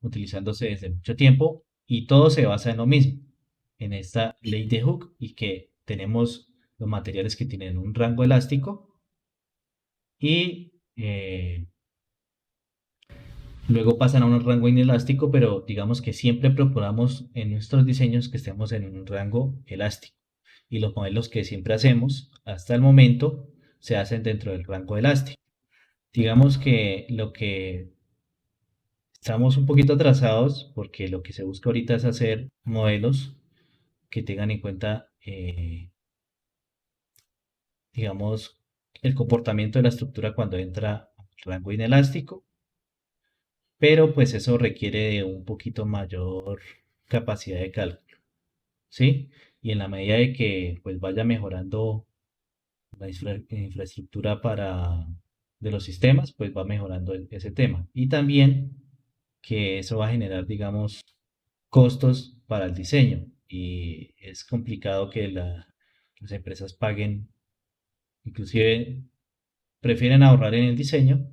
utilizándose desde mucho tiempo y todo se basa en lo mismo, en esta ley de Hooke y que tenemos los materiales que tienen un rango elástico y luego pasan a un rango inelástico, pero digamos que siempre procuramos en nuestros diseños que estemos en un rango elástico y los modelos que siempre hacemos hasta el momento se hacen dentro del rango elástico. Digamos que lo que estamos un poquito atrasados porque lo que se busca ahorita es hacer modelos que tengan en cuenta, digamos, el comportamiento de la estructura cuando entra al rango inelástico, pero pues eso requiere de un poquito mayor capacidad de cálculo, ¿sí? Y en la medida de que pues vaya mejorando la infraestructura de los sistemas, pues va mejorando ese tema. Y también que eso va a generar, digamos, costos para el diseño y es complicado que las empresas paguen, inclusive prefieren ahorrar en el diseño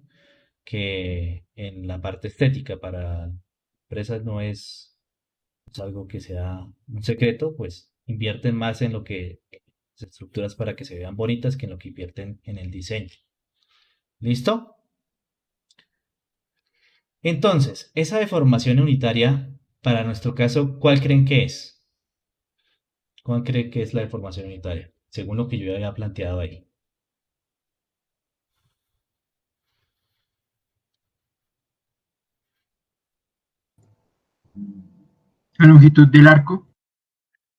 que en la parte estética. Para empresas no es algo que sea un secreto, pues invierten más en lo que las estructuras para que se vean bonitas que en lo que invierten en el diseño. ¿Listo? Entonces, esa deformación unitaria, para nuestro caso, ¿cuál creen que es? ¿Cuál cree que es la deformación unitaria? Según lo que yo había planteado ahí. La longitud del arco.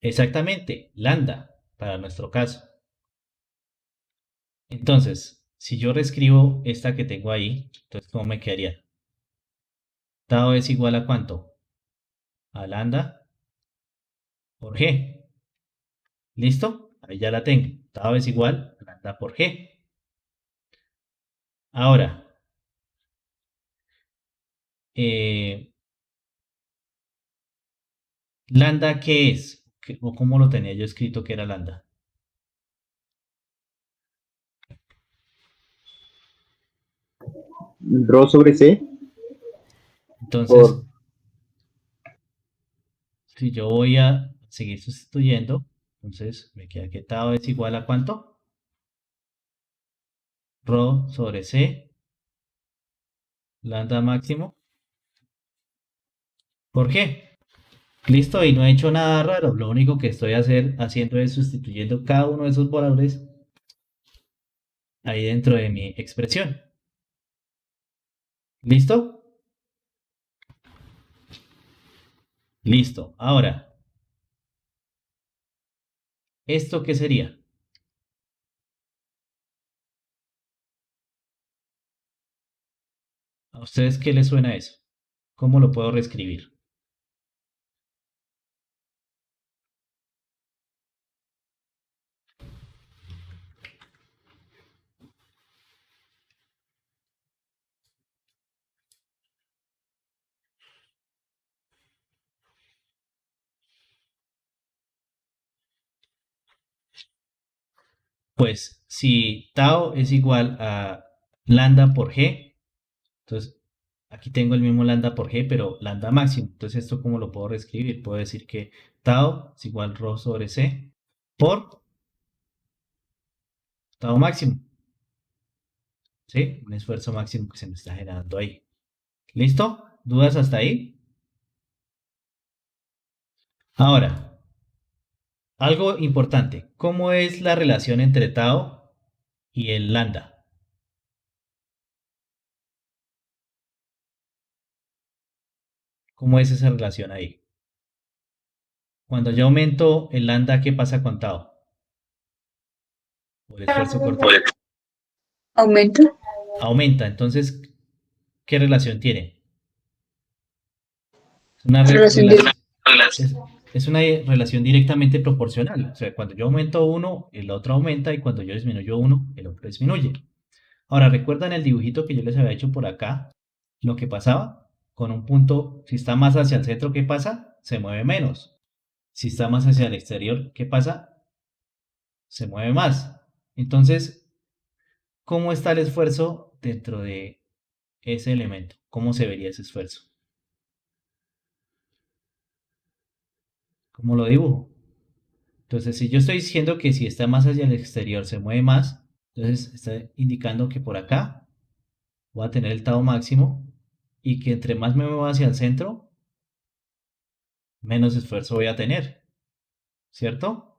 Exactamente, lambda, para nuestro caso. Entonces, si yo reescribo esta que tengo ahí, entonces, ¿cómo me quedaría? Tau es igual a ¿cuánto? A lambda por G. ¿Listo? Ahí ya la tengo. Tau es igual a lambda por G. Ahora, ¿lambda qué es? ¿O cómo lo tenía yo escrito que era lambda? Rho sobre C Entonces, por si yo voy a seguir sustituyendo, entonces me queda que tau es igual a ¿cuánto? Rho sobre C, lambda máximo, ¿por qué? Listo, y no he hecho nada raro, lo único que estoy haciendo es sustituyendo cada uno de esos valores ahí dentro de mi expresión. ¿Listo? Listo. Ahora, ¿esto qué sería? ¿A ustedes qué les suena eso? ¿Cómo lo puedo reescribir? Pues si tau es igual a lambda por g, entonces aquí tengo el mismo lambda por g, pero lambda máximo. Entonces, ¿esto cómo lo puedo reescribir? Puedo decir que tau es igual rho sobre c por tau máximo. ¿Sí? Un esfuerzo máximo que se me está generando ahí. ¿Listo? ¿Dudas hasta ahí? Ahora, algo importante. ¿Cómo es la relación entre tau y el lambda? ¿Cómo es esa relación ahí? Cuando yo aumento el lambda, ¿qué pasa con tau? O el esfuerzo cortado. Aumenta. Aumenta. Entonces, ¿qué relación tiene? Es una Relación es una relación directamente proporcional. O sea, cuando yo aumento uno, el otro aumenta, y cuando yo disminuyo uno, el otro disminuye. Ahora, ¿recuerdan el dibujito que yo les había hecho por acá? Lo que pasaba con un punto, si está más hacia el centro, ¿qué pasa? Se mueve menos. Si está más hacia el exterior, ¿qué pasa? Se mueve más. Entonces, ¿cómo está el esfuerzo dentro de ese elemento? ¿Cómo se vería ese esfuerzo? ¿Cómo lo dibujo? Entonces, si yo estoy diciendo que si está más hacia el exterior se mueve más, entonces está indicando que por acá voy a tener el tau máximo, y que entre más me muevo hacia el centro, menos esfuerzo voy a tener. ¿Cierto?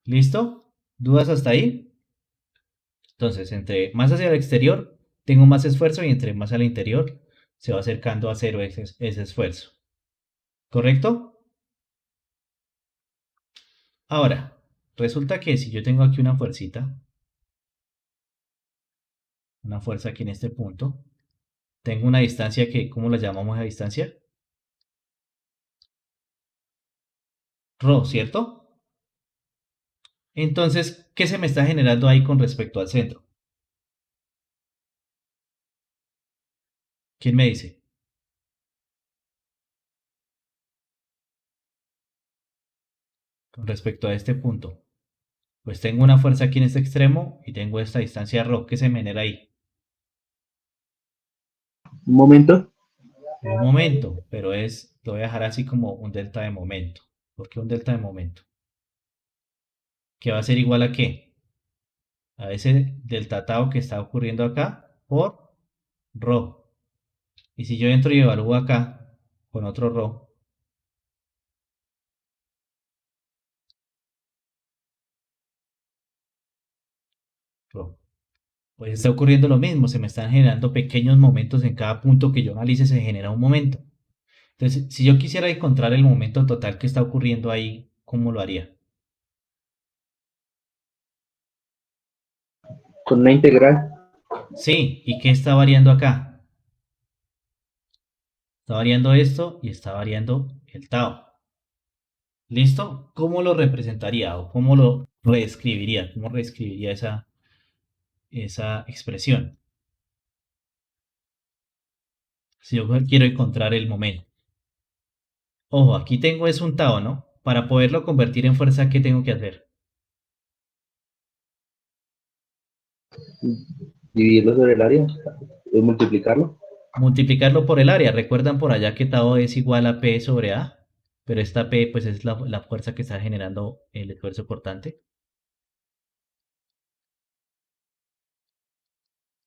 ¿Listo? ¿Dudas hasta ahí? Entonces, entre más hacia el exterior, tengo más esfuerzo, y entre más al interior, se va acercando a cero ese esfuerzo. ¿Correcto? Ahora, resulta que si yo tengo aquí una fuercita, una fuerza aquí en este punto, tengo una distancia que, ¿cómo la llamamos a distancia? Rho, ¿cierto? Entonces, ¿qué se me está generando ahí con respecto al centro? ¿Quién me dice? Con respecto a este punto. Pues tengo una fuerza aquí en este extremo y tengo esta distancia rho que se me genera ahí. Un momento. Un momento, pero lo voy a dejar así como un delta de momento. ¿Por qué un delta de momento? ¿Que va a ser igual a qué? A ese delta tau que está ocurriendo acá por rho. Y si yo entro y evalúo acá con otro rho, pues está ocurriendo lo mismo. Se me están generando pequeños momentos en cada punto que yo analice, se genera un momento. Entonces, si yo quisiera encontrar el momento total que está ocurriendo ahí, ¿cómo lo haría? Con una integral. Sí, ¿y qué está variando acá? Está variando esto y está variando el tau. ¿Listo? ¿Cómo lo representaría o cómo lo reescribiría? ¿Cómo reescribiría esa expresión? Si yo quiero encontrar el momento. Ojo, aquí tengo es un tau, ¿no? Para poderlo convertir en fuerza, ¿qué tengo que hacer? Dividirlo sobre el área. Multiplicarlo. Multiplicarlo por el área. Recuerdan por allá que tau es igual a P sobre A, pero esta P pues es la fuerza que está generando el esfuerzo cortante.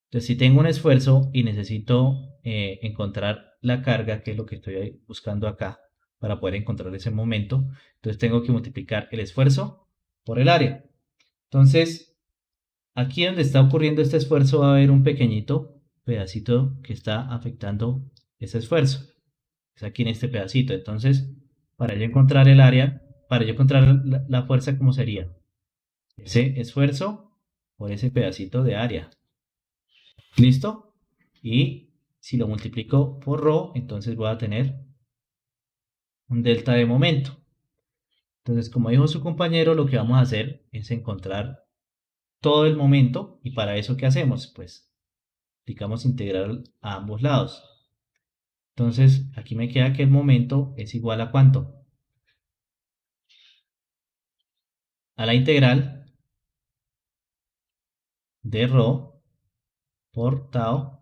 Entonces, si tengo un esfuerzo y necesito encontrar la carga, que es lo que estoy buscando acá, para poder encontrar ese momento, entonces tengo que multiplicar el esfuerzo por el área. Entonces, aquí donde está ocurriendo este esfuerzo va a haber un pequeñito pedacito que está afectando ese esfuerzo. Es aquí en este pedacito. Entonces, para yo encontrar el área, para yo encontrar la fuerza, ¿cómo sería? Ese esfuerzo por ese pedacito de área. ¿Listo? Y si lo multiplico por rho, entonces voy a tener un delta de momento. Entonces, como dijo su compañero, lo que vamos a hacer es encontrar todo el momento. ¿Y para eso qué hacemos? Pues aplicamos integral a ambos lados. Entonces, aquí me queda que el momento es igual a ¿cuánto? a la integral de rho por tau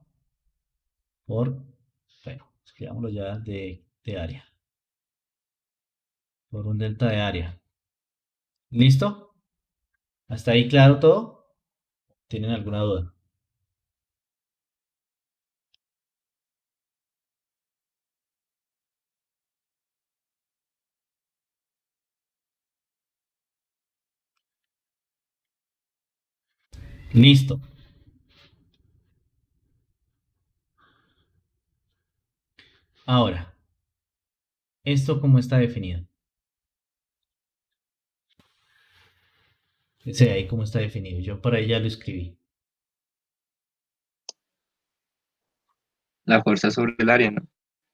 por, bueno, escribámoslo ya de área, por un delta de área. ¿Listo? ¿Hasta ahí claro todo? ¿Tienen alguna duda? Listo. Ahora, ¿esto cómo está definido? Ese de ahí cómo está definido. Yo por ahí ya lo escribí. La fuerza sobre el área, ¿no?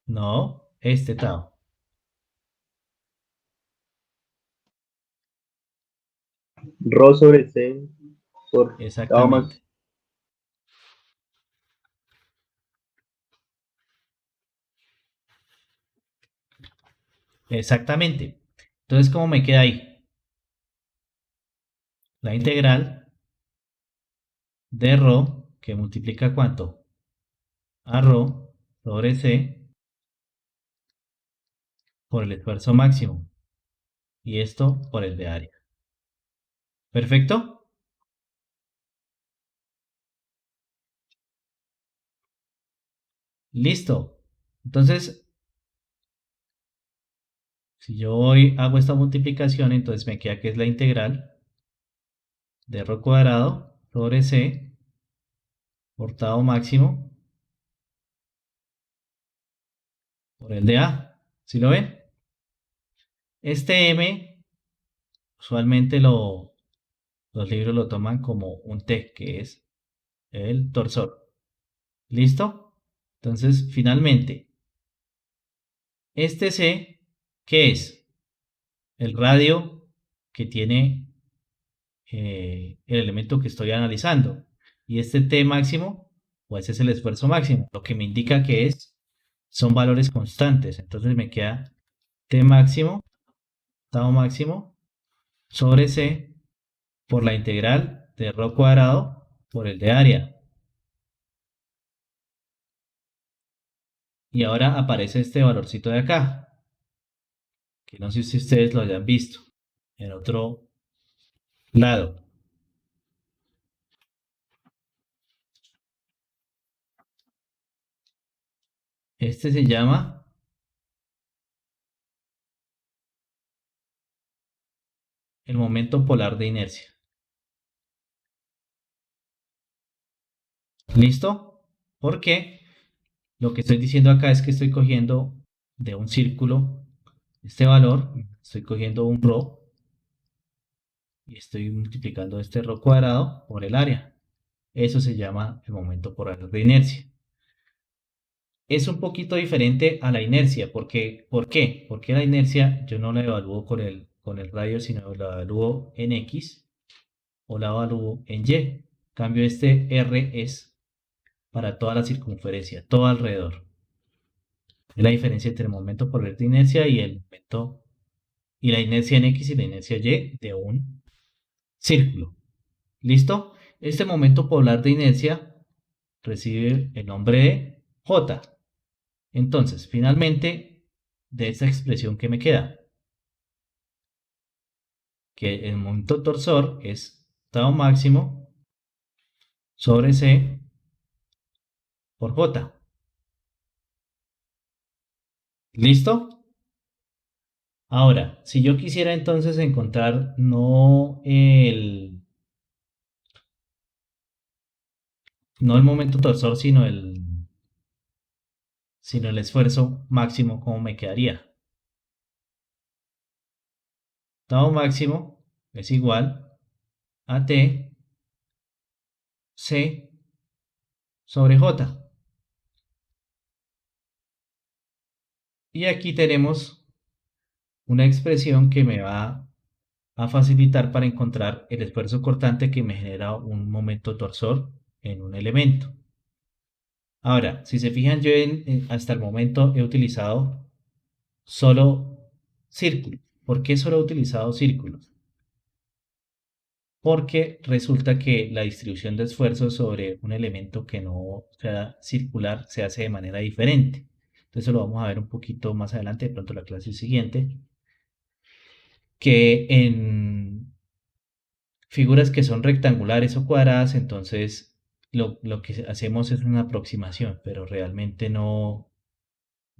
No, este tau. Rho sobre C por tau más. Exactamente. Exactamente. Entonces, ¿cómo me queda ahí? La integral de rho, que multiplica ¿cuánto? A rho sobre C por el esfuerzo máximo. Y esto por el de área. ¿Perfecto? Listo. Entonces, si yo hoy hago esta multiplicación, entonces me queda que es la integral de rho cuadrado sobre C por tau máximo por el de A. ¿Sí lo ven? Este M, usualmente los libros lo toman como un T, que es el torsor. ¿Listo? Entonces, finalmente, este C, ¿qué es? El radio que tiene el elemento que estoy analizando. Y este T máximo, pues es el esfuerzo máximo, lo que me indica que son valores constantes. Entonces me queda T máximo, tau máximo, sobre C por la integral de rho cuadrado por el de área. Y ahora aparece este valorcito de acá, que no sé si ustedes lo hayan visto en otro lado. Este se llama el momento polar de inercia. ¿Listo? Porque lo que estoy diciendo acá es que estoy cogiendo de un círculo este valor, estoy cogiendo un rho y estoy multiplicando este rho cuadrado por el área. Eso se llama el momento polar de inercia. Es un poquito diferente a la inercia. ¿Por qué? Porque la inercia yo no la evalúo con el radio, sino la evalúo en X o la evalúo en Y. En cambio, este R es para toda la circunferencia, todo alrededor. Es la diferencia entre el momento polar de inercia y la inercia en X y la inercia Y de un círculo. ¿Listo? Este momento polar de inercia recibe el nombre de J. Entonces, finalmente, de esta expresión que me queda, que el momento torsor es tau máximo sobre C por J. ¿Listo? Ahora, si yo quisiera entonces encontrar no el momento torsor, sino el esfuerzo máximo, ¿cómo me quedaría? Tau máximo es igual a T C sobre J. Y aquí tenemos una expresión que me va a facilitar para encontrar el esfuerzo cortante que me genera un momento torsor en un elemento. Ahora, si se fijan, yo hasta el momento he utilizado solo círculos. ¿Por qué solo he utilizado círculos? porque resulta que la distribución de esfuerzos sobre un elemento que no sea circular se hace de manera diferente. Entonces lo vamos a ver un poquito más adelante, de pronto la clase siguiente, que en figuras que son rectangulares o cuadradas, entonces lo que hacemos es una aproximación, pero realmente no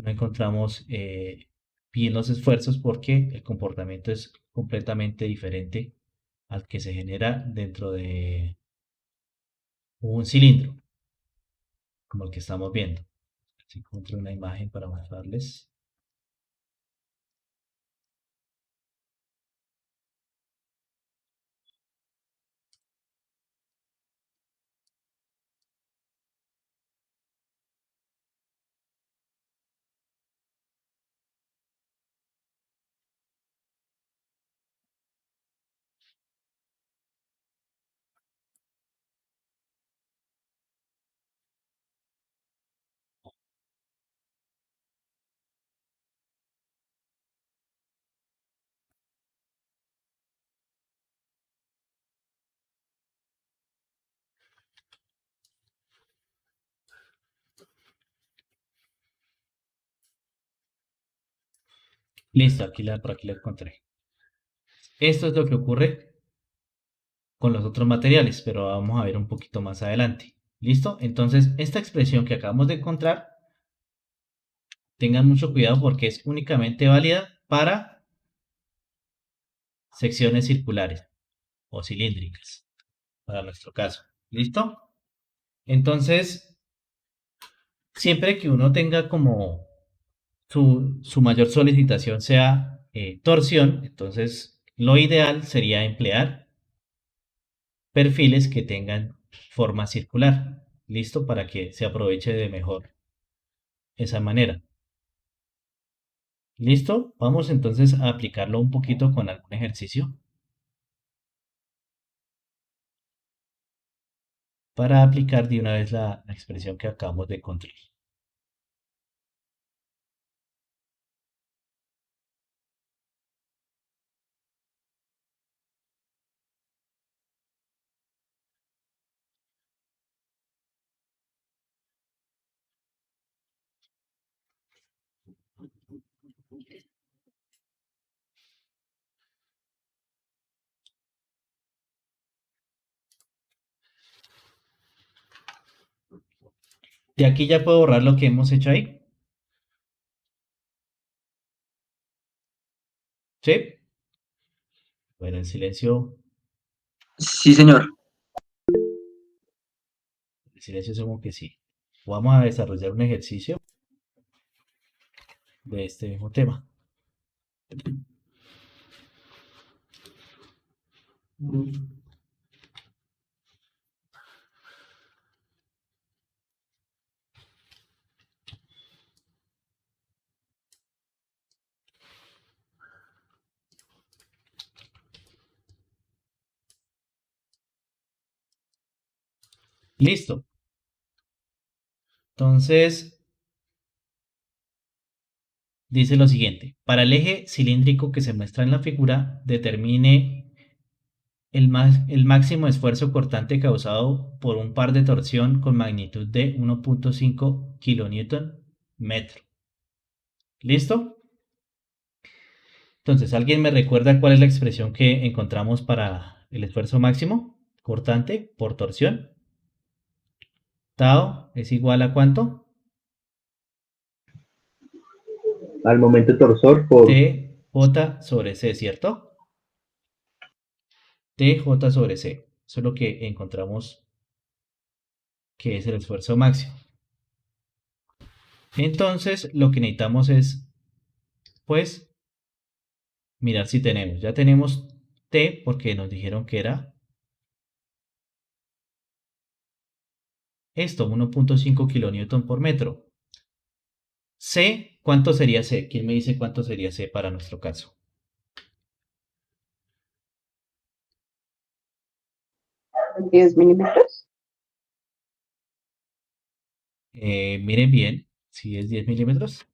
encontramos bien los esfuerzos porque el comportamiento es completamente diferente al que se genera dentro de un cilindro, como el que estamos viendo. Si encuentro una imagen para mostrarles. Listo, por aquí la encontré. Esto es lo que ocurre con los otros materiales, pero vamos a ver un poquito más adelante. ¿Listo? Entonces, esta expresión que acabamos de encontrar, tengan mucho cuidado porque es únicamente válida para secciones circulares o cilíndricas, para nuestro caso. ¿Listo? Entonces, siempre que uno tenga como su mayor solicitación sea torsión, entonces lo ideal sería emplear perfiles que tengan forma circular. ¿Listo? Para que se aproveche de mejor esa manera. ¿Listo? Vamos entonces a aplicarlo un poquito con algún ejercicio. Para aplicar de una vez la expresión que acabamos de encontrar. De aquí ya puedo borrar lo que hemos hecho ahí. ¿Sí? Bueno, en silencio. Sí, señor. En silencio supongo que sí. Vamos a desarrollar un ejercicio de este mismo tema. Listo. Entonces, dice lo siguiente. Para el eje cilíndrico que se muestra en la figura, determine el máximo esfuerzo cortante causado por un par de torsión con magnitud de 1.5 kN metro. ¿Listo? Entonces, ¿alguien me recuerda cuál es la expresión que encontramos para el esfuerzo máximo cortante por torsión? Tau es igual a ¿cuánto? Al momento torsor por TJ sobre C, ¿cierto? TJ sobre C. Eso es lo que encontramos que es el esfuerzo máximo. Entonces, lo que necesitamos es, pues, mirar si tenemos. Ya tenemos T porque nos dijeron que era esto, 1.5 kN por metro. C, ¿cuánto sería C? ¿Quién me dice cuánto sería C para nuestro caso? 10 milímetros. Miren bien, si es 10 milímetros.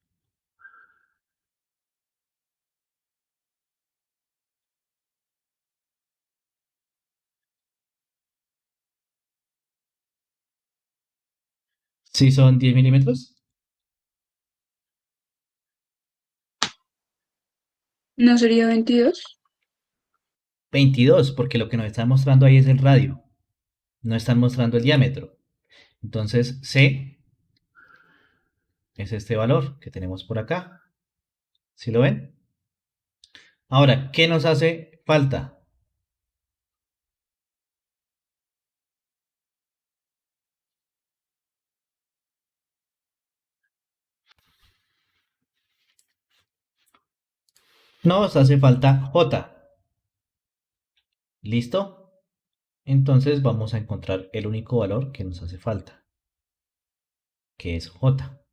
¿Sí son 10 milímetros? ¿No sería 22? 22, porque lo que nos están mostrando ahí es el radio. No están mostrando el diámetro. Entonces, C es este valor que tenemos por acá. ¿Sí lo ven? Ahora, ¿qué nos hace falta? Nos hace falta J. ¿Listo? Entonces vamos a encontrar el único valor que nos hace falta, que es J.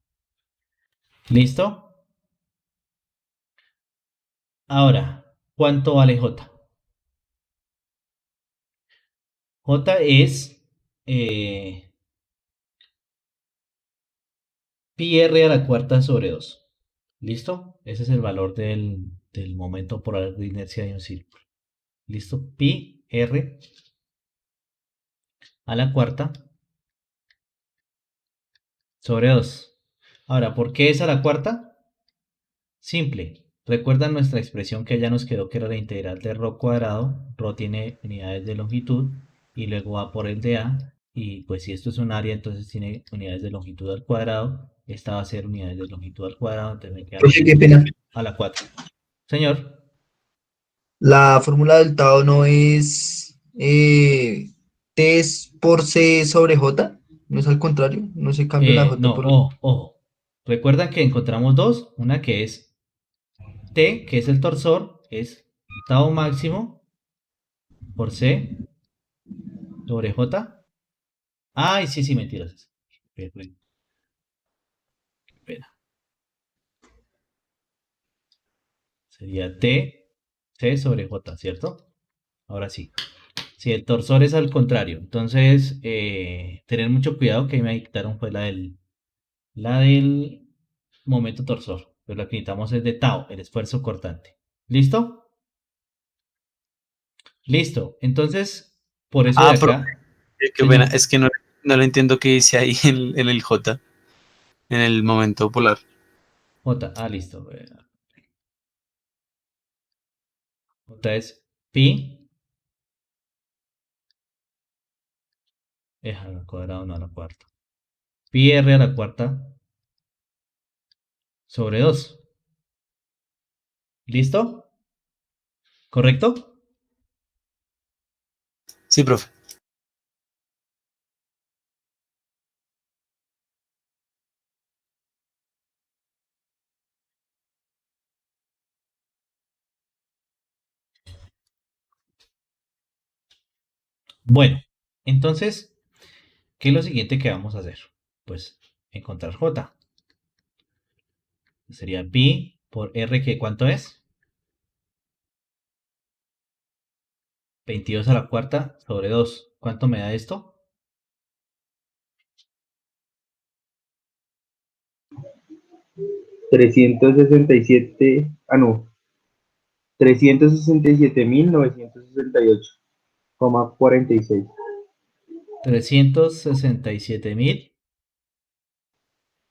¿Listo? Ahora, ¿cuánto vale J? J es pi r a la cuarta sobre 2. ¿Listo? Ese es el valor del momento polar de inercia de un círculo. ¿Listo? Pi r a la cuarta sobre 2. Ahora, ¿por qué es a la cuarta? Simple. ¿Recuerdan nuestra expresión que ya nos quedó que era la integral de ρ cuadrado? Ρ tiene unidades de longitud y luego va por el de A. Y pues si esto es un área, entonces tiene unidades de longitud al cuadrado. Esta va a ser unidades de longitud al cuadrado. Entonces me queda Profe, qué pena. a la 4. Señor, La fórmula del Tao no es T es por C sobre J, no es al contrario, no se cambia la J no, por... ojo. Recuerdan que encontramos dos. Una que es T, que es el torsor, es tau máximo por C sobre J. Ay, sí, mentiras. Espera. Sería T, C sobre J, ¿cierto? Ahora sí. Si el torsor es al contrario, entonces tener mucho cuidado que ahí me dictaron fue la del momento torsor. Pero lo que necesitamos es de tau, el esfuerzo cortante. ¿Listo? Listo. Entonces, por eso de Ah, pero acá, qué pena, señor, es que no lo entiendo qué dice ahí en el J, en el momento polar. J, listo. J es pi, es al cuadrado, no a la cuarta. Pi r a la cuarta sobre 2. ¿Listo? ¿Correcto? Sí, profe. Bueno, entonces, ¿qué es lo siguiente que vamos a hacer? Pues encontrar J. Sería pi por r, que ¿cuánto es? 22 a la cuarta sobre 2. ¿Cuánto me da esto? 367, no, 367.968,46. 367.000.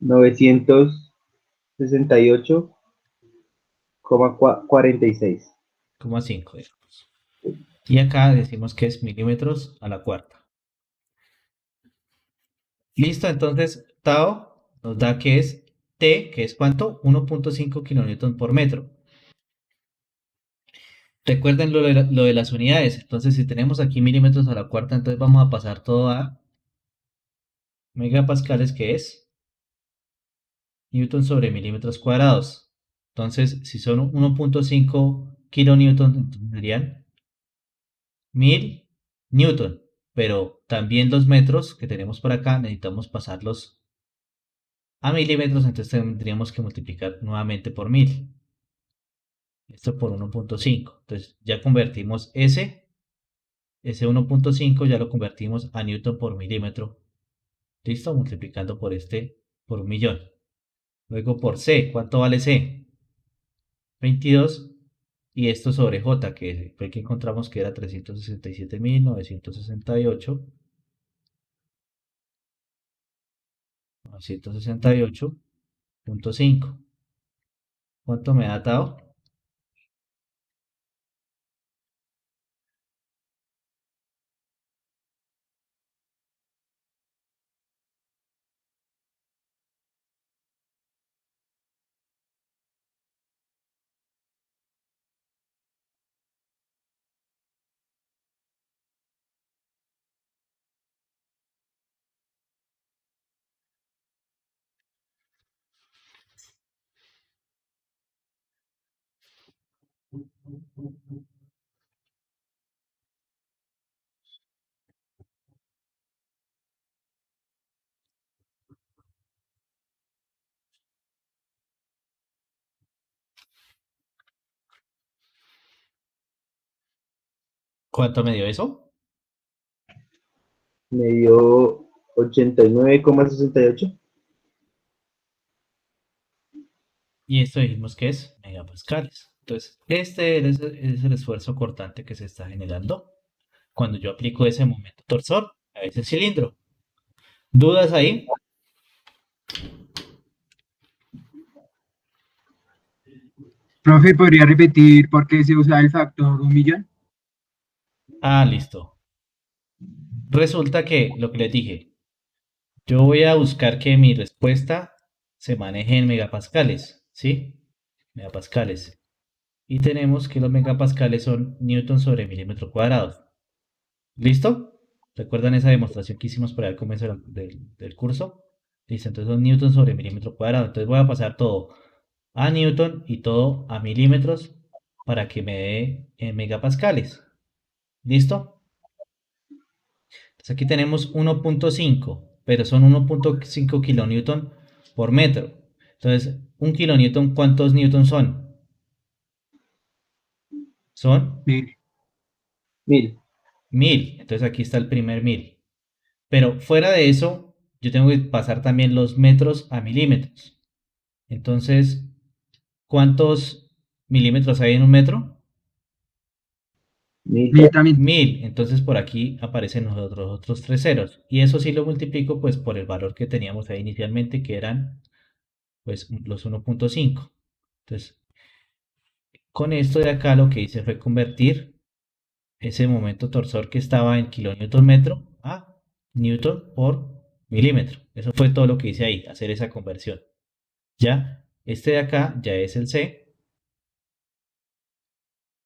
968,46. 5, digamos. Y acá decimos que es milímetros a la cuarta. Listo, entonces tau nos da que es T, que es ¿cuánto? 1.5 kilonewton por metro. Recuerden lo de las unidades. Entonces, si tenemos aquí milímetros a la cuarta, entonces vamos a pasar todo a megapascales, que es newton sobre milímetros cuadrados. Entonces, si son 1.5 kilonewton, entonces serían 1000 newton. Pero también los metros que tenemos por acá necesitamos pasarlos a milímetros, entonces tendríamos que multiplicar nuevamente por 1000. Esto por 1.5. Entonces ya convertimos ese 1.5 ya lo convertimos a newton por milímetro. ¿Listo? Multiplicando por por 1.000.000. Luego por C, ¿cuánto vale C? 22. Y esto sobre J, que fue el que encontramos que era 367.968. 968.5. ¿Cuánto me da Tao? ¿Cuánto me dio eso? Me dio 89,68. Y esto dijimos que es megapascales. Entonces, este es el esfuerzo cortante que se está generando cuando yo aplico ese momento torsor a ese cilindro. ¿Dudas ahí? Profe, ¿podría repetir por qué se usa el factor 1.000.000? Ah, listo. Resulta que lo que les dije, yo voy a buscar que mi respuesta se maneje en megapascales, ¿sí? Megapascales. Y tenemos que los megapascales son newton sobre milímetro cuadrado. ¿Listo? ¿Recuerdan esa demostración que hicimos para el comienzo del curso? Listo, entonces son newton sobre milímetro cuadrado. Entonces voy a pasar todo a newton y todo a milímetros para que me dé en megapascales. ¿Listo? Entonces aquí tenemos 1.5, pero son 1.5 kilonewton por metro. Entonces, un kilonewton, ¿cuántos newton son? Son Sí. 1000. 1000. Entonces aquí está el primer 1000. Pero fuera de eso, yo tengo que pasar también los metros a milímetros. Entonces, ¿cuántos milímetros hay en un metro? 1000 también. 1000. Entonces por aquí aparecen los otros tres ceros. Y eso sí lo multiplico pues por el valor que teníamos ahí inicialmente, que eran pues los 1.5. Entonces, con esto de acá lo que hice fue convertir ese momento torsor que estaba en kilonewton metro a newton por milímetro. Eso fue todo lo que hice ahí, hacer esa conversión. Ya, este de acá ya es el C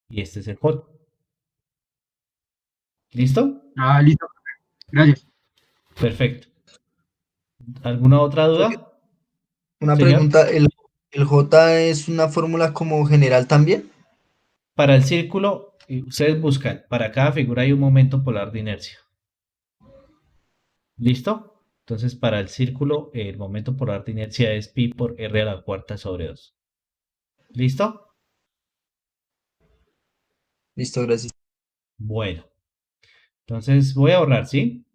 y este es el J. ¿Listo? Ah, listo. Gracias. Perfecto. ¿Alguna otra duda, Una señor? pregunta, ¿el J es una fórmula como general también? Para el círculo, ustedes buscan, para cada figura hay un momento polar de inercia. ¿Listo? Entonces, para el círculo, el momento polar de inercia es pi por r a la cuarta sobre 2. ¿Listo? Listo, gracias. Bueno, entonces voy a ahorrar, ¿sí?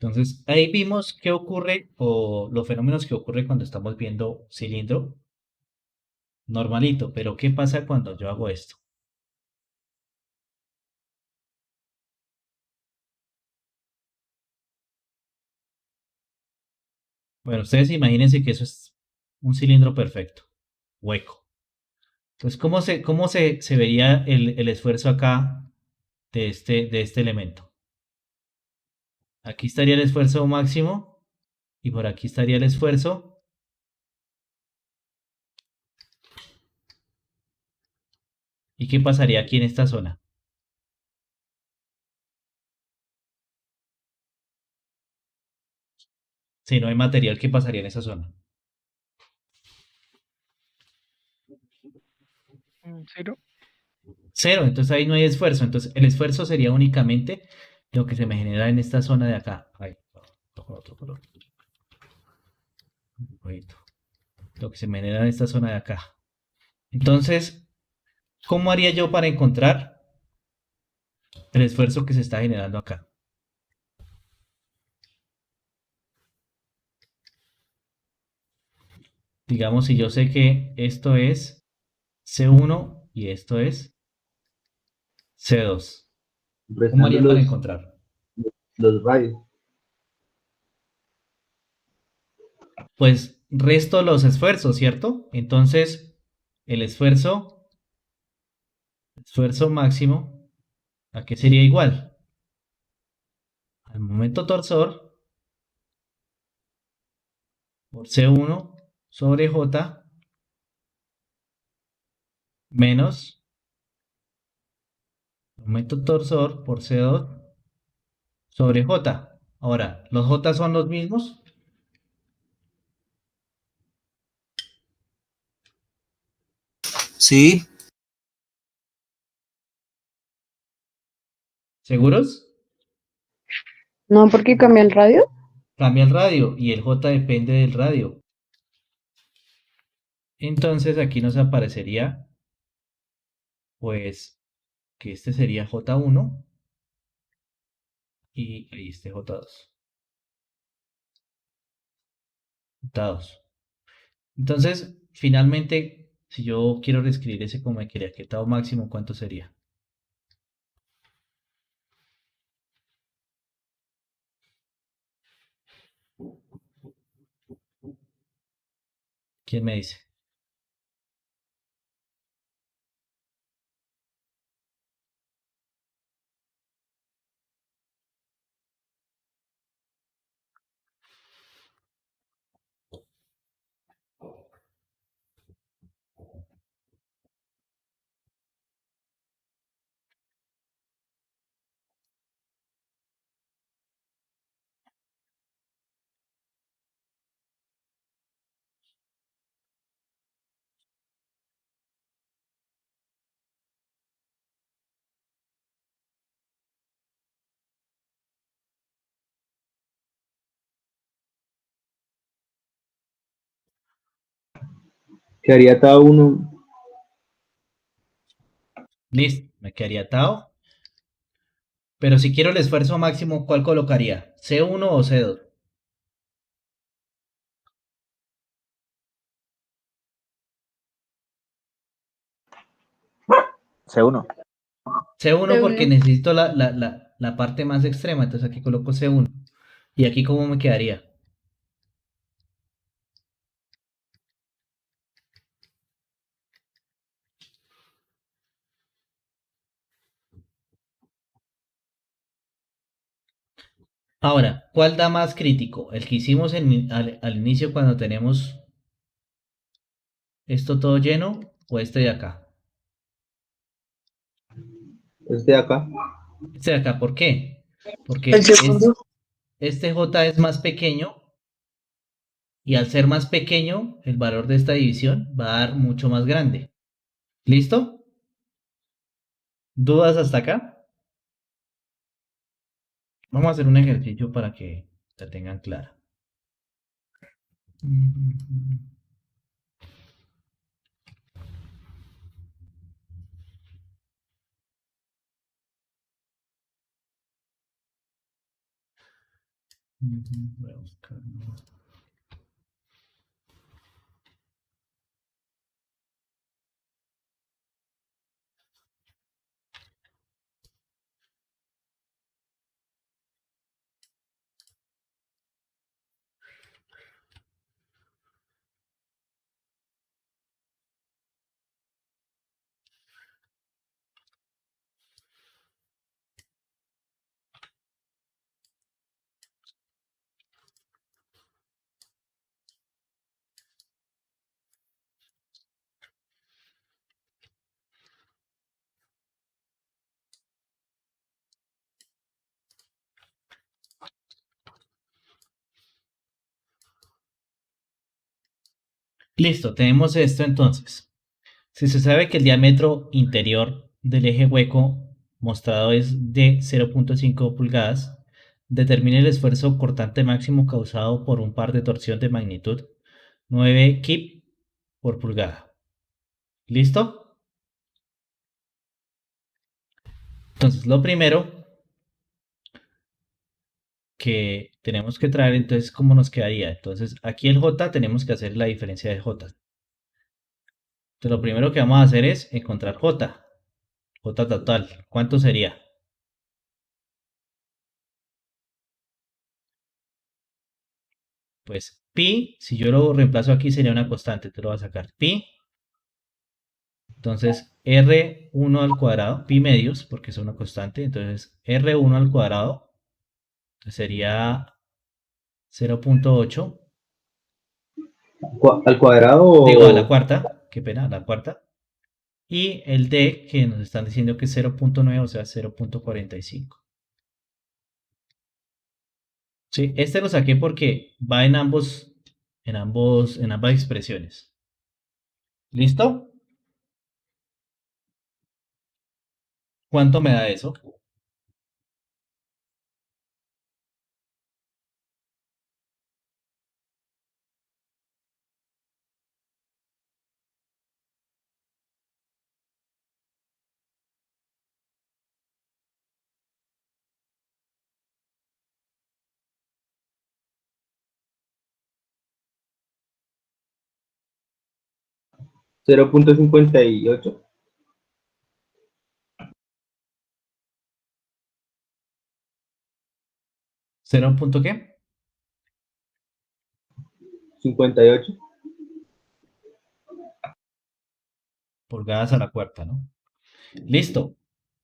Entonces, ahí vimos qué ocurre o los fenómenos que ocurren cuando estamos viendo cilindro normalito, pero ¿qué pasa cuando yo hago esto? Bueno, ustedes imagínense que eso es un cilindro perfecto, hueco. Entonces, ¿cómo se vería el esfuerzo acá de este elemento? Aquí estaría el esfuerzo máximo y por aquí estaría el esfuerzo. ¿Y qué pasaría aquí en esta zona? Si no hay material, ¿qué pasaría en esa zona? Cero. Cero, entonces ahí no hay esfuerzo. Entonces el esfuerzo sería únicamente lo que se me genera en esta zona de acá. Ay, otro color. Un poquito. Lo que se me genera en esta zona de acá. Entonces, ¿cómo haría yo para encontrar el esfuerzo que se está generando acá? Digamos, si yo sé que esto es C1 y esto es C2. ¿Cómo Restando haría para los, encontrar? los radios. Pues resto los esfuerzos, ¿cierto? Entonces, el esfuerzo máximo, ¿a qué sería igual? Al momento torsor por C1 sobre J menos momento torsor por C2 sobre J. Ahora, ¿los J son los mismos? Sí, ¿Seguros? No, porque cambia el radio. Cambia el radio y el J depende del radio. Entonces aquí nos aparecería, pues, que este sería J1 y ahí este J2. J2. Entonces, finalmente, si yo quiero reescribir ese como me quería, que tau máximo, ¿cuánto sería? ¿Quién me dice? Quedaría tau 1. Listo, me quedaría tau. Pero si quiero el esfuerzo máximo, ¿cuál colocaría? ¿C1 o C2? C1. C1 porque C1. necesito la parte más extrema, entonces aquí coloco C1. ¿Y aquí cómo me quedaría? Ahora, ¿cuál da más crítico? ¿El que hicimos al inicio cuando tenemos esto todo lleno o este de acá? Este de acá. Este de acá, ¿por qué? Porque El segundo. este J es más pequeño y al ser más pequeño, el valor de esta división va a dar mucho más grande. ¿Listo? ¿Dudas hasta acá? Vamos a hacer un ejercicio para que la tengan clara. Voy a buscar. Listo, tenemos esto entonces. Si se sabe que el diámetro interior del eje hueco mostrado es de 0.5 pulgadas, determine el esfuerzo cortante máximo causado por un par de torsión de magnitud 9 kip por pulgada. ¿Listo? Entonces, lo primero que tenemos que traer, entonces, ¿cómo nos quedaría? Entonces, aquí el J tenemos que hacer la diferencia de J. Entonces, lo primero que vamos a hacer es encontrar J. J total, ¿cuánto sería? Pues pi, si yo lo reemplazo aquí sería una constante, te lo voy a sacar. Pi, entonces R1 al cuadrado, pi medios, porque es una constante, entonces R1 al cuadrado sería 0.8, ¿Al cuadrado digo a la o cuarta, qué pena, a la cuarta. Y el D que nos están diciendo que es 0.9, o sea, 0.45. Sí, este lo saqué porque va en ambas expresiones. ¿Listo? ¿Cuánto me da eso? 0.58? ¿0 punto qué? 58. Pulgadas a la cuarta, ¿no? Listo.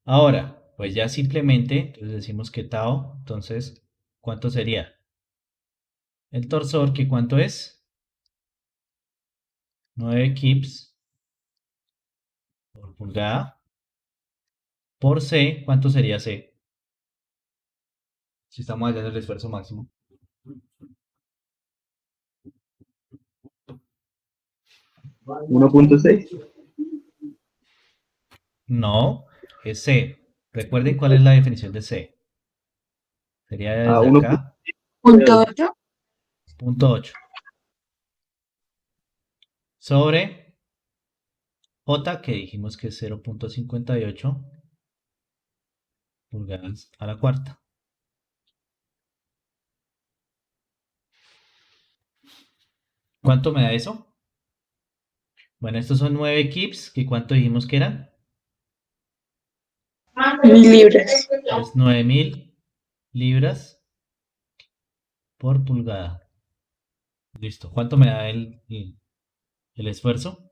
Ahora, pues ya simplemente, entonces decimos que tau, entonces, ¿cuánto sería? El torsor, ¿que cuánto es? 9 kips por pulgada por C, ¿cuánto sería C? Si estamos hallando el esfuerzo máximo. ¿1.6? No, es C. Recuerden cuál es la definición de C. Sería A desde 1. acá, Punto 8. punto 8. Sobre J, que dijimos que es 0.58 pulgadas a la cuarta. ¿Cuánto me da eso? Bueno, estos son 9 kips, que ¿cuánto dijimos que eran? 1000 libras. Es 9000 libras por pulgada. Listo. ¿Cuánto me da el esfuerzo?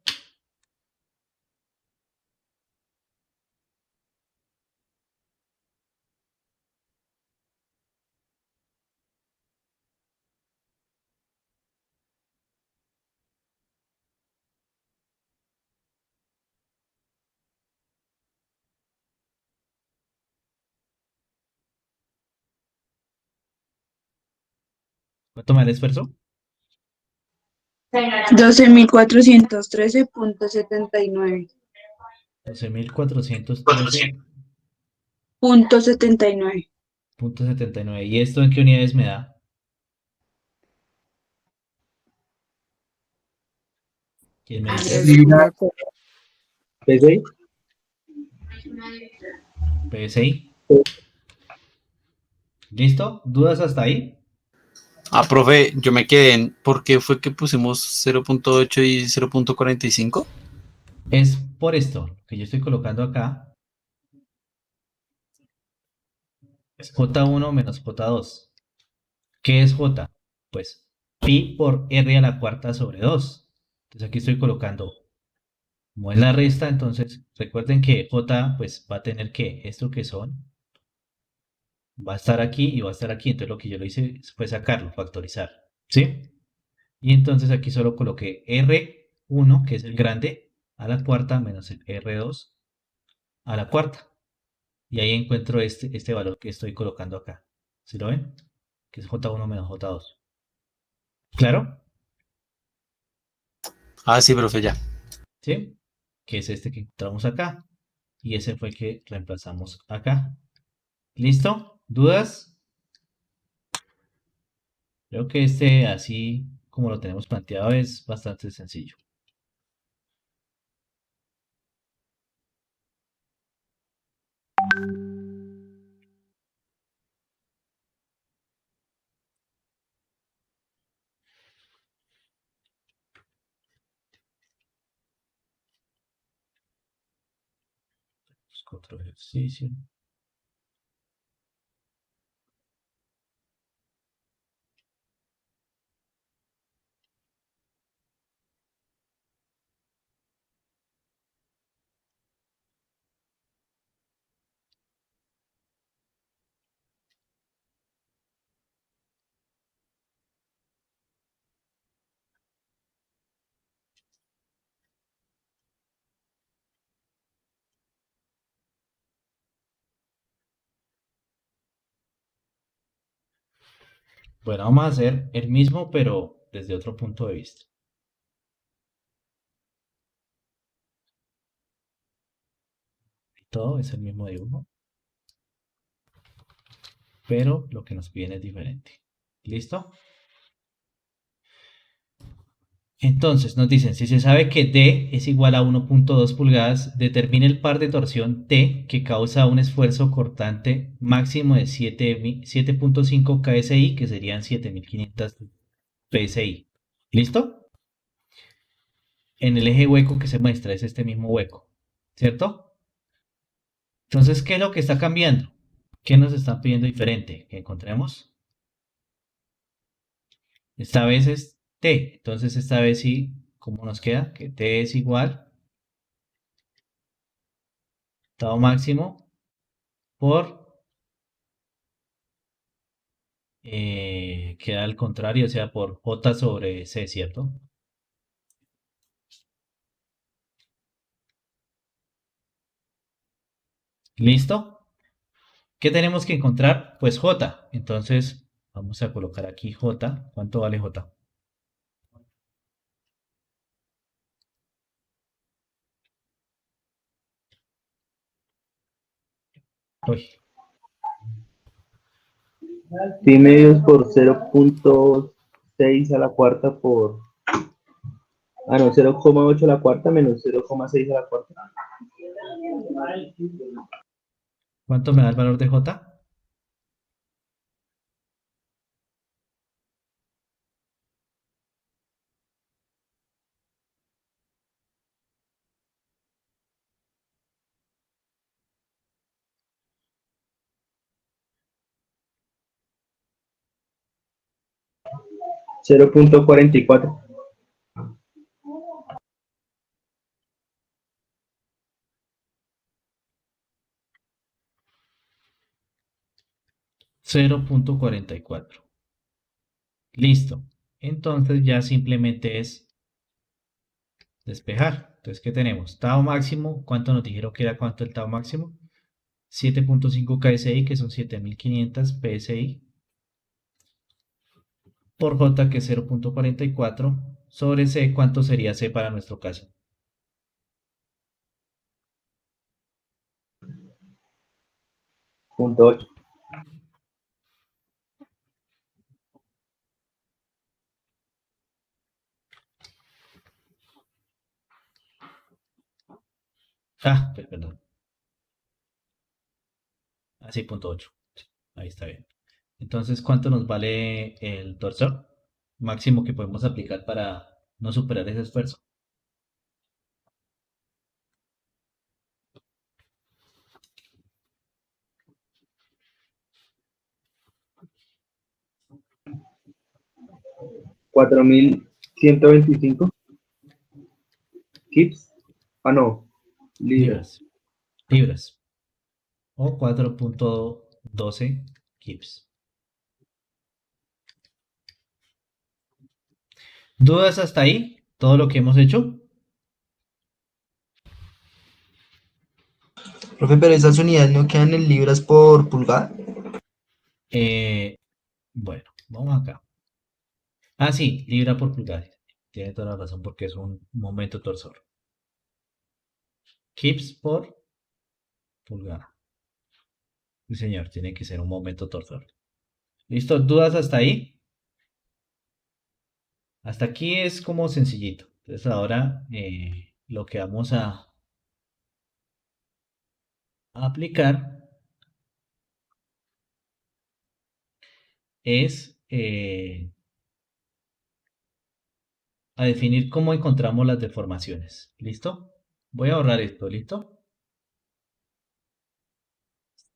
¿Cuánto me da el esfuerzo? 12.413.79. 12.413.79. Punto 79. ¿Y esto en qué unidades me da? ¿Quién me dice? Libra, ¿PSI? PSI. ¿Listo? ¿Dudas hasta ahí? Profe, yo me quedé en ¿por qué fue que pusimos 0.8 y 0.45? Es por esto que yo estoy colocando acá. Es J1 menos J2. ¿Qué es J? Pues pi por R a la cuarta sobre 2. Entonces aquí estoy colocando, como es la resta, entonces recuerden que J pues va a tener que, esto que son, va a estar aquí y va a estar aquí. Entonces lo que yo lo hice fue sacarlo, factorizar. ¿Sí? Y entonces aquí solo coloqué R1, que es el grande, a la cuarta menos el R2 a la cuarta. Y ahí encuentro este valor que estoy colocando acá. ¿Sí lo ven? Que es J1 menos J2. ¿Claro? Sí, profe, ya. ¿Sí? Que es este que encontramos acá. Y ese fue el que reemplazamos acá. ¿Listo? ¿Dudas? Creo que este, así como lo tenemos planteado, es bastante sencillo. Otro ejercicio. Bueno, vamos a hacer el mismo, pero desde otro punto de vista. Todo es el mismo dibujo, pero lo que nos piden es diferente. ¿Listo? Entonces nos dicen, si se sabe que D es igual a 1.2 pulgadas, determine el par de torsión T que causa un esfuerzo cortante máximo de 7.5 KSI, que serían 7.500 PSI. ¿Listo? En el eje hueco que se muestra es este mismo hueco, ¿cierto? Entonces, ¿qué es lo que está cambiando? ¿Qué nos están pidiendo diferente? Que encontremos. Esta vez es T. Entonces, esta vez sí, ¿cómo nos queda? Que T es igual tau máximo por, queda al contrario, o sea, por J sobre C, ¿cierto? ¿Listo? ¿Qué tenemos que encontrar? Pues J. Entonces, vamos a colocar aquí J. ¿Cuánto vale J? Uy, Pi medios por 0.6 a la cuarta por... Ah, no, 0,8 a la cuarta menos 0,6 a la cuarta. ¿cuánto me da el valor de J? 0.44. 0.44. Listo. Entonces ya simplemente es despejar. Entonces, ¿qué tenemos? Tau máximo, ¿cuánto nos dijeron que era cuánto el tau máximo? 7.5 KSI, que son 7.500 PSI, por J, que es 0.44, sobre C, ¿cuánto sería C para nuestro caso? Punto 8. Ah, perdón. Así, punto 8. Ahí está bien. Entonces, ¿cuánto nos vale el torsor máximo que podemos aplicar para no superar ese esfuerzo? Cuatro mil 125 kips. Ah, no. Libras. Libras. O 4.12 kips. ¿Dudas hasta ahí? ¿Todo lo que hemos hecho? Profe, pero esas unidades no quedan en libras por pulgada. Bueno, vamos acá. Ah, sí, libra por pulgada. Tiene toda la razón porque es un momento torsor. Kips por pulgada. Sí, señor, tiene que ser un momento torsor. ¿Listo? ¿Dudas hasta ahí? Hasta aquí es como sencillito. Entonces ahora lo que vamos a aplicar es a definir cómo encontramos las deformaciones. ¿Listo? Voy a ahorrar esto, ¿listo?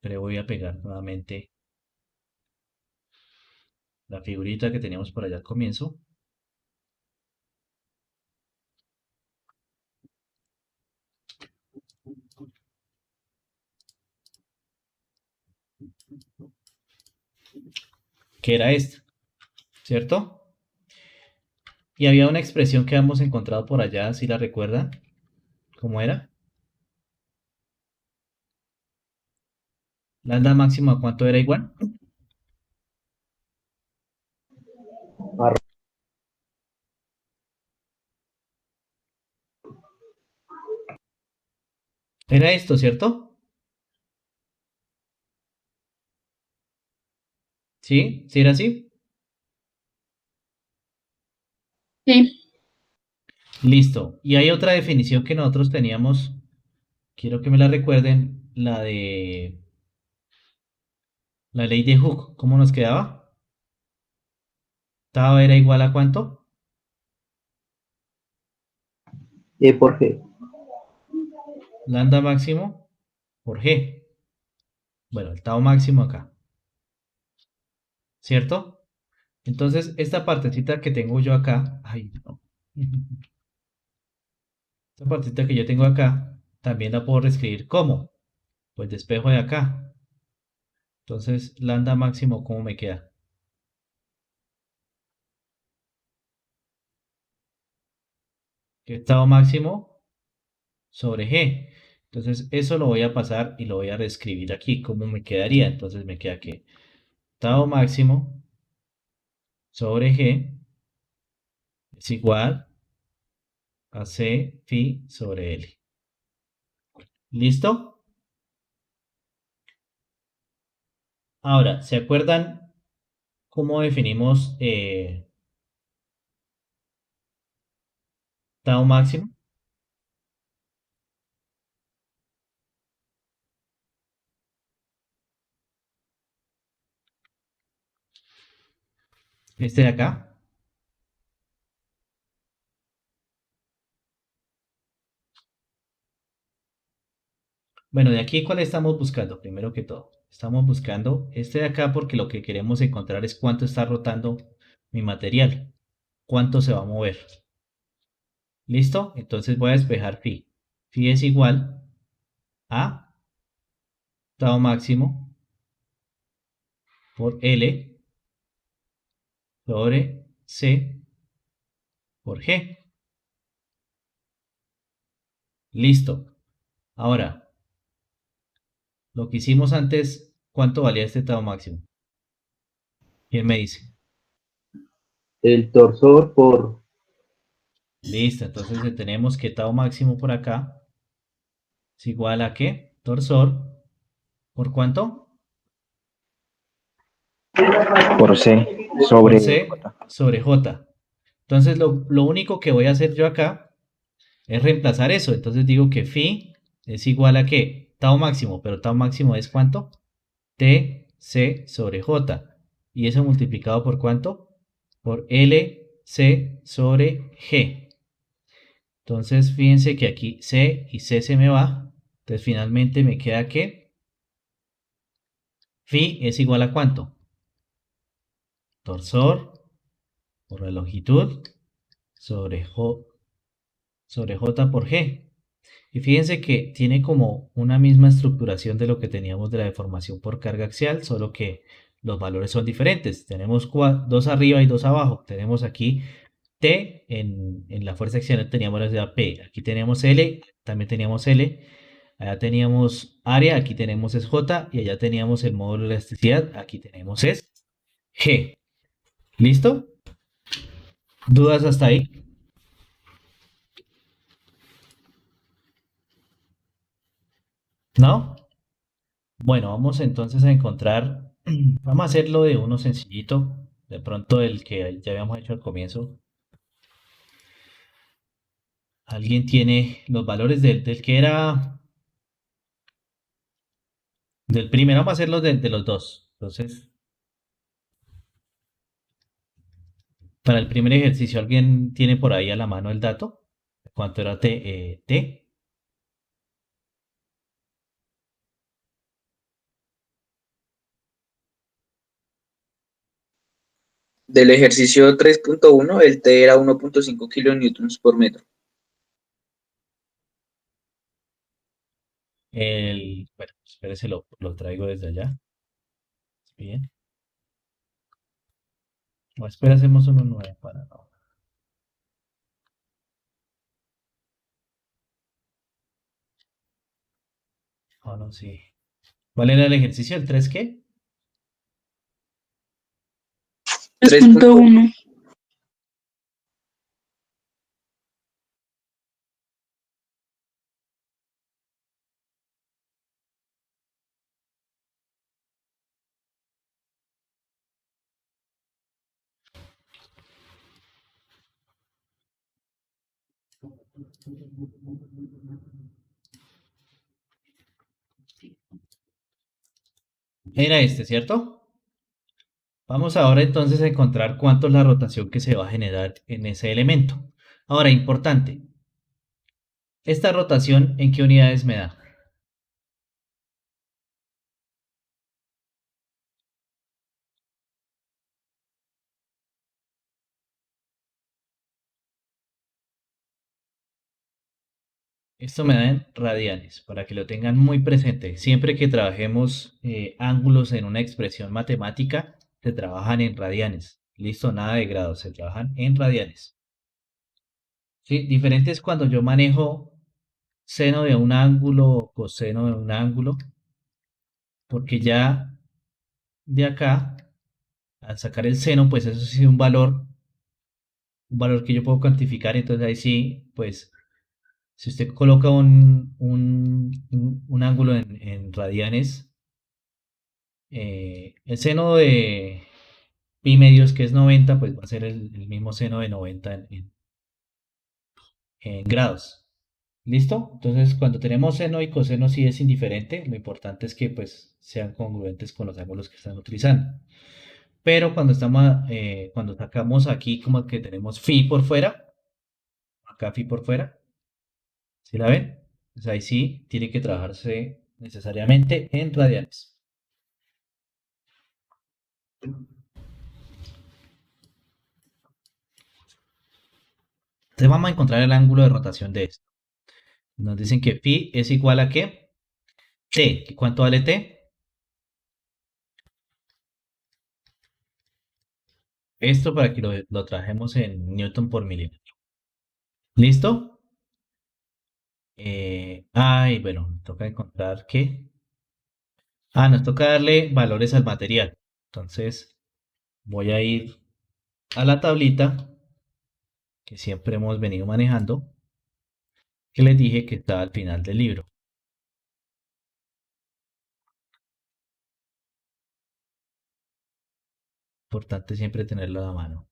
pero voy a pegar nuevamente la figurita que teníamos por allá al comienzo. Que era esta, ¿cierto? Y había una expresión que habíamos encontrado por allá, si la recuerdan, ¿cómo era? Lambda máximo, ¿a cuánto era igual? Era esto, ¿cierto? ¿Sí? ¿Sí era así? Sí. Listo. Y hay otra definición que nosotros teníamos, quiero que me la recuerden, la de la ley de Hooke. ¿Cómo nos quedaba? Tau era igual a ¿cuánto? E por G. Lambda máximo por G. Bueno, el tau máximo acá. ¿Cierto? Entonces, esta partecita que tengo yo acá, ay, no. Esta partecita que yo tengo acá, también la puedo reescribir como, pues despejo de acá. Entonces, lambda máximo, ¿cómo me queda? Estado máximo sobre G. Entonces, eso lo voy a pasar y lo voy a reescribir aquí. ¿Cómo me quedaría? Entonces, me queda que estado máximo sobre G es igual a C phi sobre L. ¿Listo? Ahora, ¿se acuerdan cómo definimos tau máximo? Este de acá. Bueno, de aquí, ¿cuál estamos buscando? Primero que todo, estamos buscando este de acá porque lo que queremos encontrar es cuánto está rotando mi material, cuánto se va a mover. ¿Listo? Entonces voy a despejar phi. Phi es igual a tau máximo por L sobre C por G. Listo. Ahora, lo que hicimos antes, ¿cuánto valía este tau máximo? ¿Quién me dice? El torsor por Listo, entonces tenemos que tau máximo por acá es igual a ¿qué? Torsor, ¿por cuánto? Por C Por sobre C J. sobre J. Entonces lo único que voy a hacer yo acá es reemplazar eso. Entonces digo que phi es igual a ¿qué? Tau máximo, pero tau máximo es ¿cuánto? T C sobre J. ¿Y eso multiplicado por cuánto? Por L C sobre G. Entonces fíjense que aquí C y C se me va. Entonces finalmente me queda que phi es igual a ¿cuánto? Torsor por la longitud sobre J por G. Y fíjense que tiene como una misma estructuración de lo que teníamos de la deformación por carga axial, solo que los valores son diferentes. Tenemos dos arriba y dos abajo. Tenemos aquí T, en la fuerza axial teníamos la P. Aquí tenemos L, también teníamos L. Allá teníamos área, aquí tenemos es J. Y allá teníamos el módulo de elasticidad, aquí tenemos es G. ¿Listo? ¿Dudas hasta ahí? ¿No? Bueno, vamos entonces a encontrar, vamos a hacerlo de uno sencillito, de pronto el que ya habíamos hecho al comienzo. ¿Alguien tiene los valores del que era, del primero? Vamos a hacerlo de los dos. Entonces, para el primer ejercicio, ¿alguien tiene por ahí a la mano el dato? ¿Cuánto era T? Del ejercicio 3.1, el T era 1.5 kilonewtons por metro. Bueno, espérese, lo traigo desde allá. Bien. O espera, hacemos uno nuevo para no. Oh, no, sí. ¿Cuál era el ejercicio? ¿El 3 qué? 3.1. Era este, ¿cierto? Vamos ahora entonces a encontrar cuánto es la rotación que se va a generar en ese elemento. Ahora, importante, ¿esta rotación en qué unidades me da? Esto me da en radianes, para que lo tengan muy presente. Siempre que trabajemos ángulos en una expresión matemática, se trabajan en radianes. Listo, nada de grados, se trabajan en radianes. Sí, diferente es cuando yo manejo seno de un ángulo o coseno de un ángulo, porque ya de acá, al sacar el seno, pues eso sí es un valor que yo puedo cuantificar, entonces ahí sí, pues si usted coloca un ángulo en radianes, el seno de pi medios, que es 90, pues va a ser el mismo seno de 90 en grados. ¿Listo? Entonces, cuando tenemos seno y coseno sí es indiferente, lo importante es que pues sean congruentes con los ángulos que están utilizando. Pero cuando sacamos aquí como que tenemos phi por fuera, acá phi por fuera, ¿sí la ven? Pues ahí sí tiene que trabajarse necesariamente en radianes. Entonces vamos a encontrar el ángulo de rotación de esto. Nos dicen que phi es igual a ¿qué? T. ¿Cuánto vale T? Esto para que lo trajemos en Newton por milímetro. ¿Listo? Bueno, nos toca encontrar qué. Nos toca darle valores al material. Entonces voy a ir a la tablita que siempre hemos venido manejando, que les dije que está al final del libro. Importante siempre tenerlo a la mano.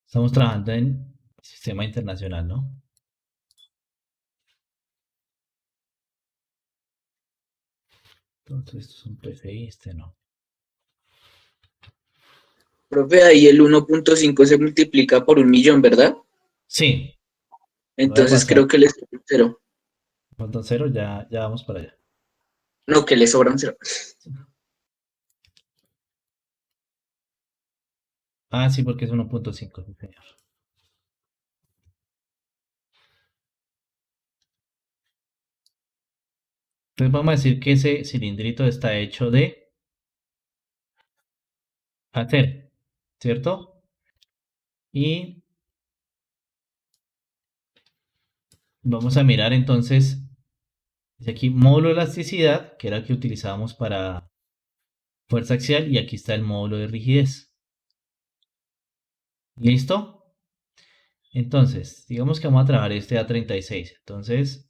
Estamos trabajando en sistema internacional, ¿no? Entonces, esto es un PFI, este no. Profe, ahí el 1.5 se multiplica por 1.000.000, ¿verdad? Sí. Entonces creo que le sobra un cero. Falta un cero, ya vamos para allá. No, que le sobra un cero. Sí, porque es 1.5, sí, señor. Entonces vamos a decir que ese cilindrito está hecho de acero, ¿cierto? Y vamos a mirar entonces, dice aquí módulo de elasticidad, que era el que utilizábamos para fuerza axial, y aquí está el módulo de rigidez. ¿Listo? Entonces, digamos que vamos a trabajar este A36. Entonces,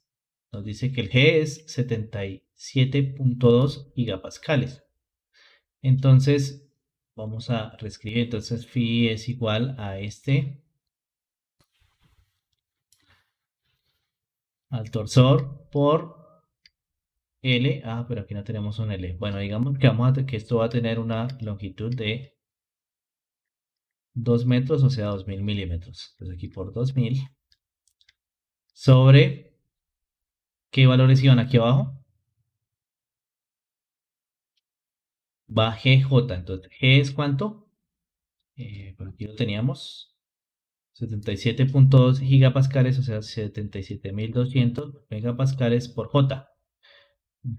nos dice que el G es 77.2 gigapascales. Entonces, vamos a reescribir. Entonces, phi es igual a al torsor por L. Pero aquí no tenemos un L. Bueno, digamos que esto va a tener una longitud de 2 metros, o sea, 2000 milímetros. Entonces aquí por 2000 sobre ¿Qué valores iban aquí abajo? Va GJ. Entonces, G es ¿cuánto? Por aquí lo teníamos. 77.2 gigapascales, o sea, 77.200 megapascales por J.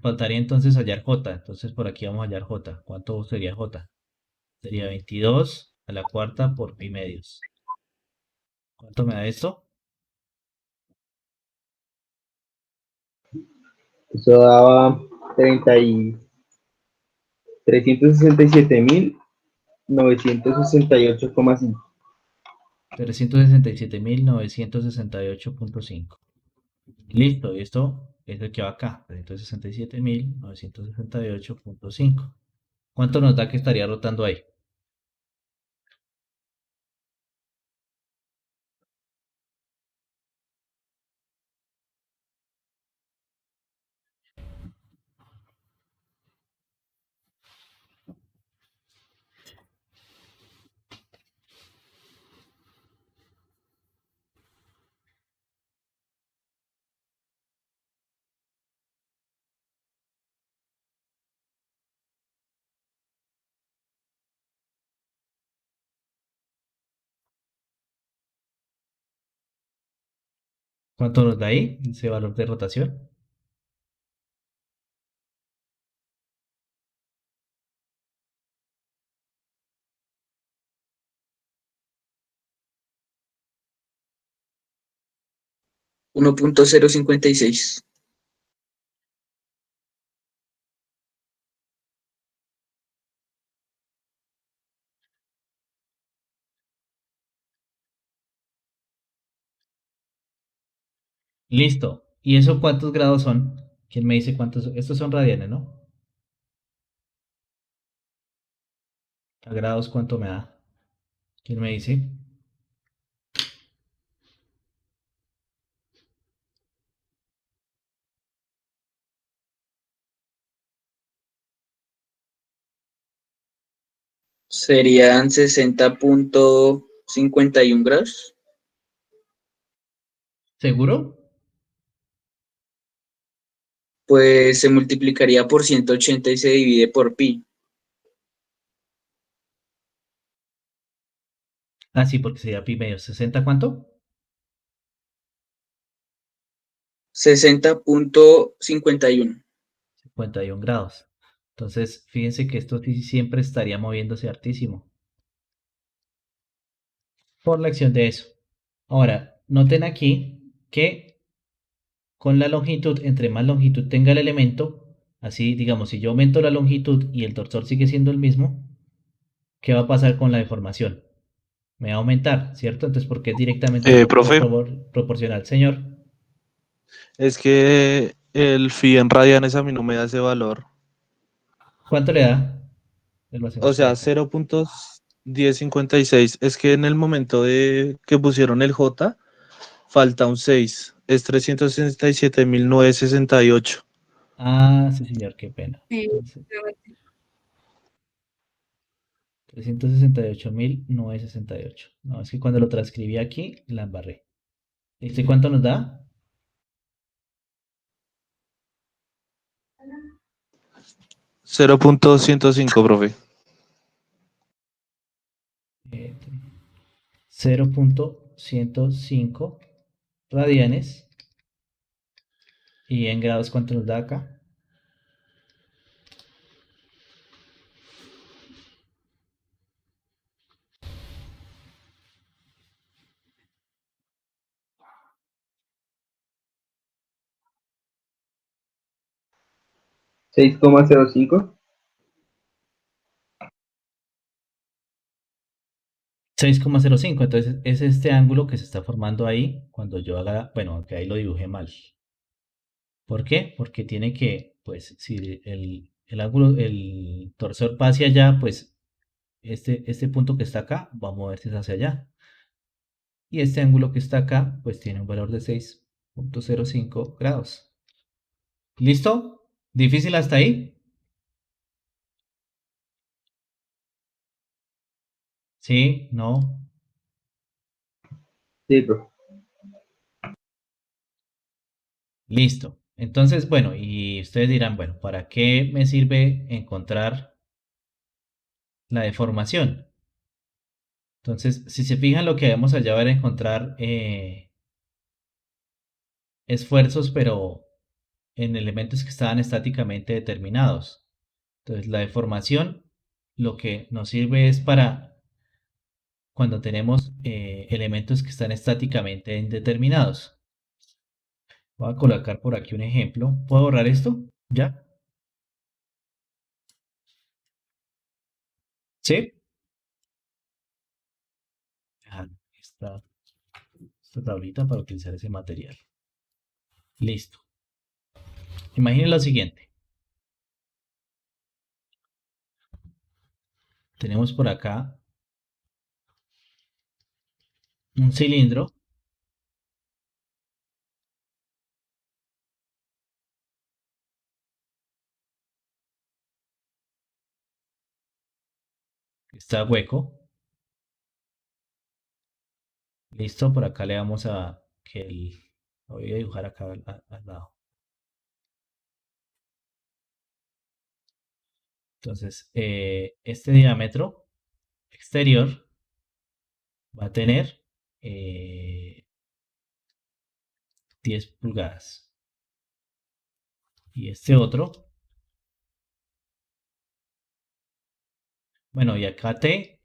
Faltaría entonces hallar J. Entonces por aquí vamos a hallar J. ¿Cuánto sería J? Sería 22 a la cuarta por pi medios. ¿Cuánto me da esto? Eso daba 367.968,5. 367.968.5. Listo, y esto es el que va acá. 367.968.5. ¿Cuánto nos da que estaría rotando ahí? ¿Cuánto nos da ahí? Ese valor de rotación. Uno punto cero cincuenta y seis. Listo. ¿Y eso cuántos grados son? ¿Quién me dice cuántos? Estos son radianes, ¿no? ¿A grados cuánto me da? ¿Quién me dice? Serían 60.51 grados. ¿Seguro? Pues se multiplicaría por 180 y se divide por pi. Ah, sí, porque sería pi medio. ¿60 cuánto? 60.51. 51 grados. Entonces, fíjense que esto sí siempre estaría moviéndose hartísimo por la acción de eso. Ahora, noten aquí que con la longitud, entre más longitud tenga el elemento, así digamos, si yo aumento la longitud y el torsor sigue siendo el mismo, ¿qué va a pasar con la deformación? Me va a aumentar, ¿cierto? Entonces, porque es directamente Profe, proporcional. Señor, es que el phi en radianes a mí no me da ese valor. ¿cuánto le da? Lo O hacemos por sea, acá. 0.1056. Es que en el momento de que pusieron el J, falta un 6. Es 367.968. Ah, sí, señor, qué pena. Sí, Entonces, creo que 368.968. No, es que cuando lo transcribí aquí, la embarré. ¿Este cuánto nos da? 0.105, profe. 0.105 radianes. ¿Y en grados cuánto nos da acá? ¿6,05? 6,05. Entonces es este ángulo que se está formando ahí cuando yo haga, bueno, que ahí lo dibujé mal. ¿Por qué? Porque tiene que, pues, si el ángulo, el torsor va hacia allá, pues este punto que está acá va a moverse hacia allá. Y este ángulo que está acá, pues tiene un valor de 6.05 grados. ¿Listo? ¿Difícil hasta ahí? ¿Sí? ¿No? Sí, profe. Listo. Entonces, bueno, y ustedes dirán, bueno, ¿para qué me sirve encontrar la deformación? Entonces, si se fijan, lo que vamos allá era encontrar esfuerzos, pero en elementos que estaban estáticamente determinados. Entonces, la deformación lo que nos sirve es para cuando tenemos elementos que están estáticamente indeterminados. Voy a colocar por aquí un ejemplo. ¿Puedo borrar esto? ¿Ya? ¿Sí? Dejar esta tablita para utilizar ese material. Listo. Imaginen lo siguiente. Tenemos por acá un cilindro que está hueco. Listo, por acá le vamos a que lo voy a dibujar acá al lado. Entonces, este diámetro exterior va a tener 10 pulgadas. Y este otro, bueno, y acá T,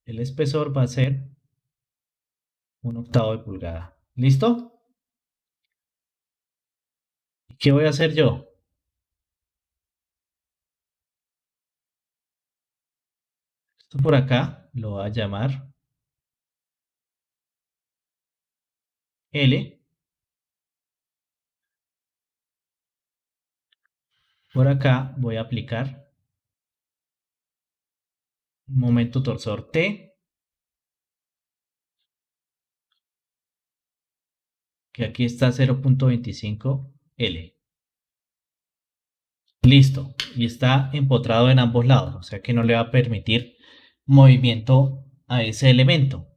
el espesor va a ser 1/8 de pulgada. ¿Listo? ¿Y qué voy a hacer yo? Esto por acá lo voy a llamar L. Por acá voy a aplicar un momento torsor T, que aquí está 0.25 L. Listo. Y está empotrado en ambos lados, o sea que no le va a permitir movimiento a ese elemento.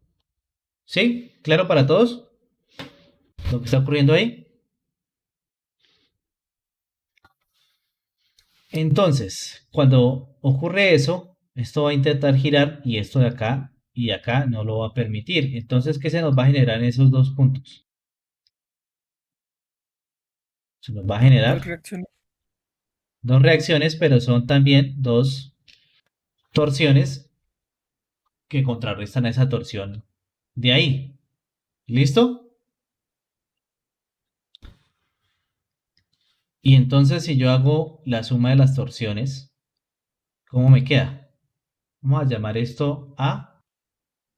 ¿Sí? ¿Claro para todos lo que está ocurriendo ahí? Entonces, cuando ocurre eso, esto va a intentar girar y esto de acá y de acá no lo va a permitir. Entonces, ¿qué se nos va a generar en esos dos puntos? Se nos va a generar dos reacciones, pero son también dos torsiones que contrarrestan a esa torsión de ahí. ¿Listo? Y entonces si yo hago la suma de las torsiones, ¿cómo me queda? Vamos a llamar esto A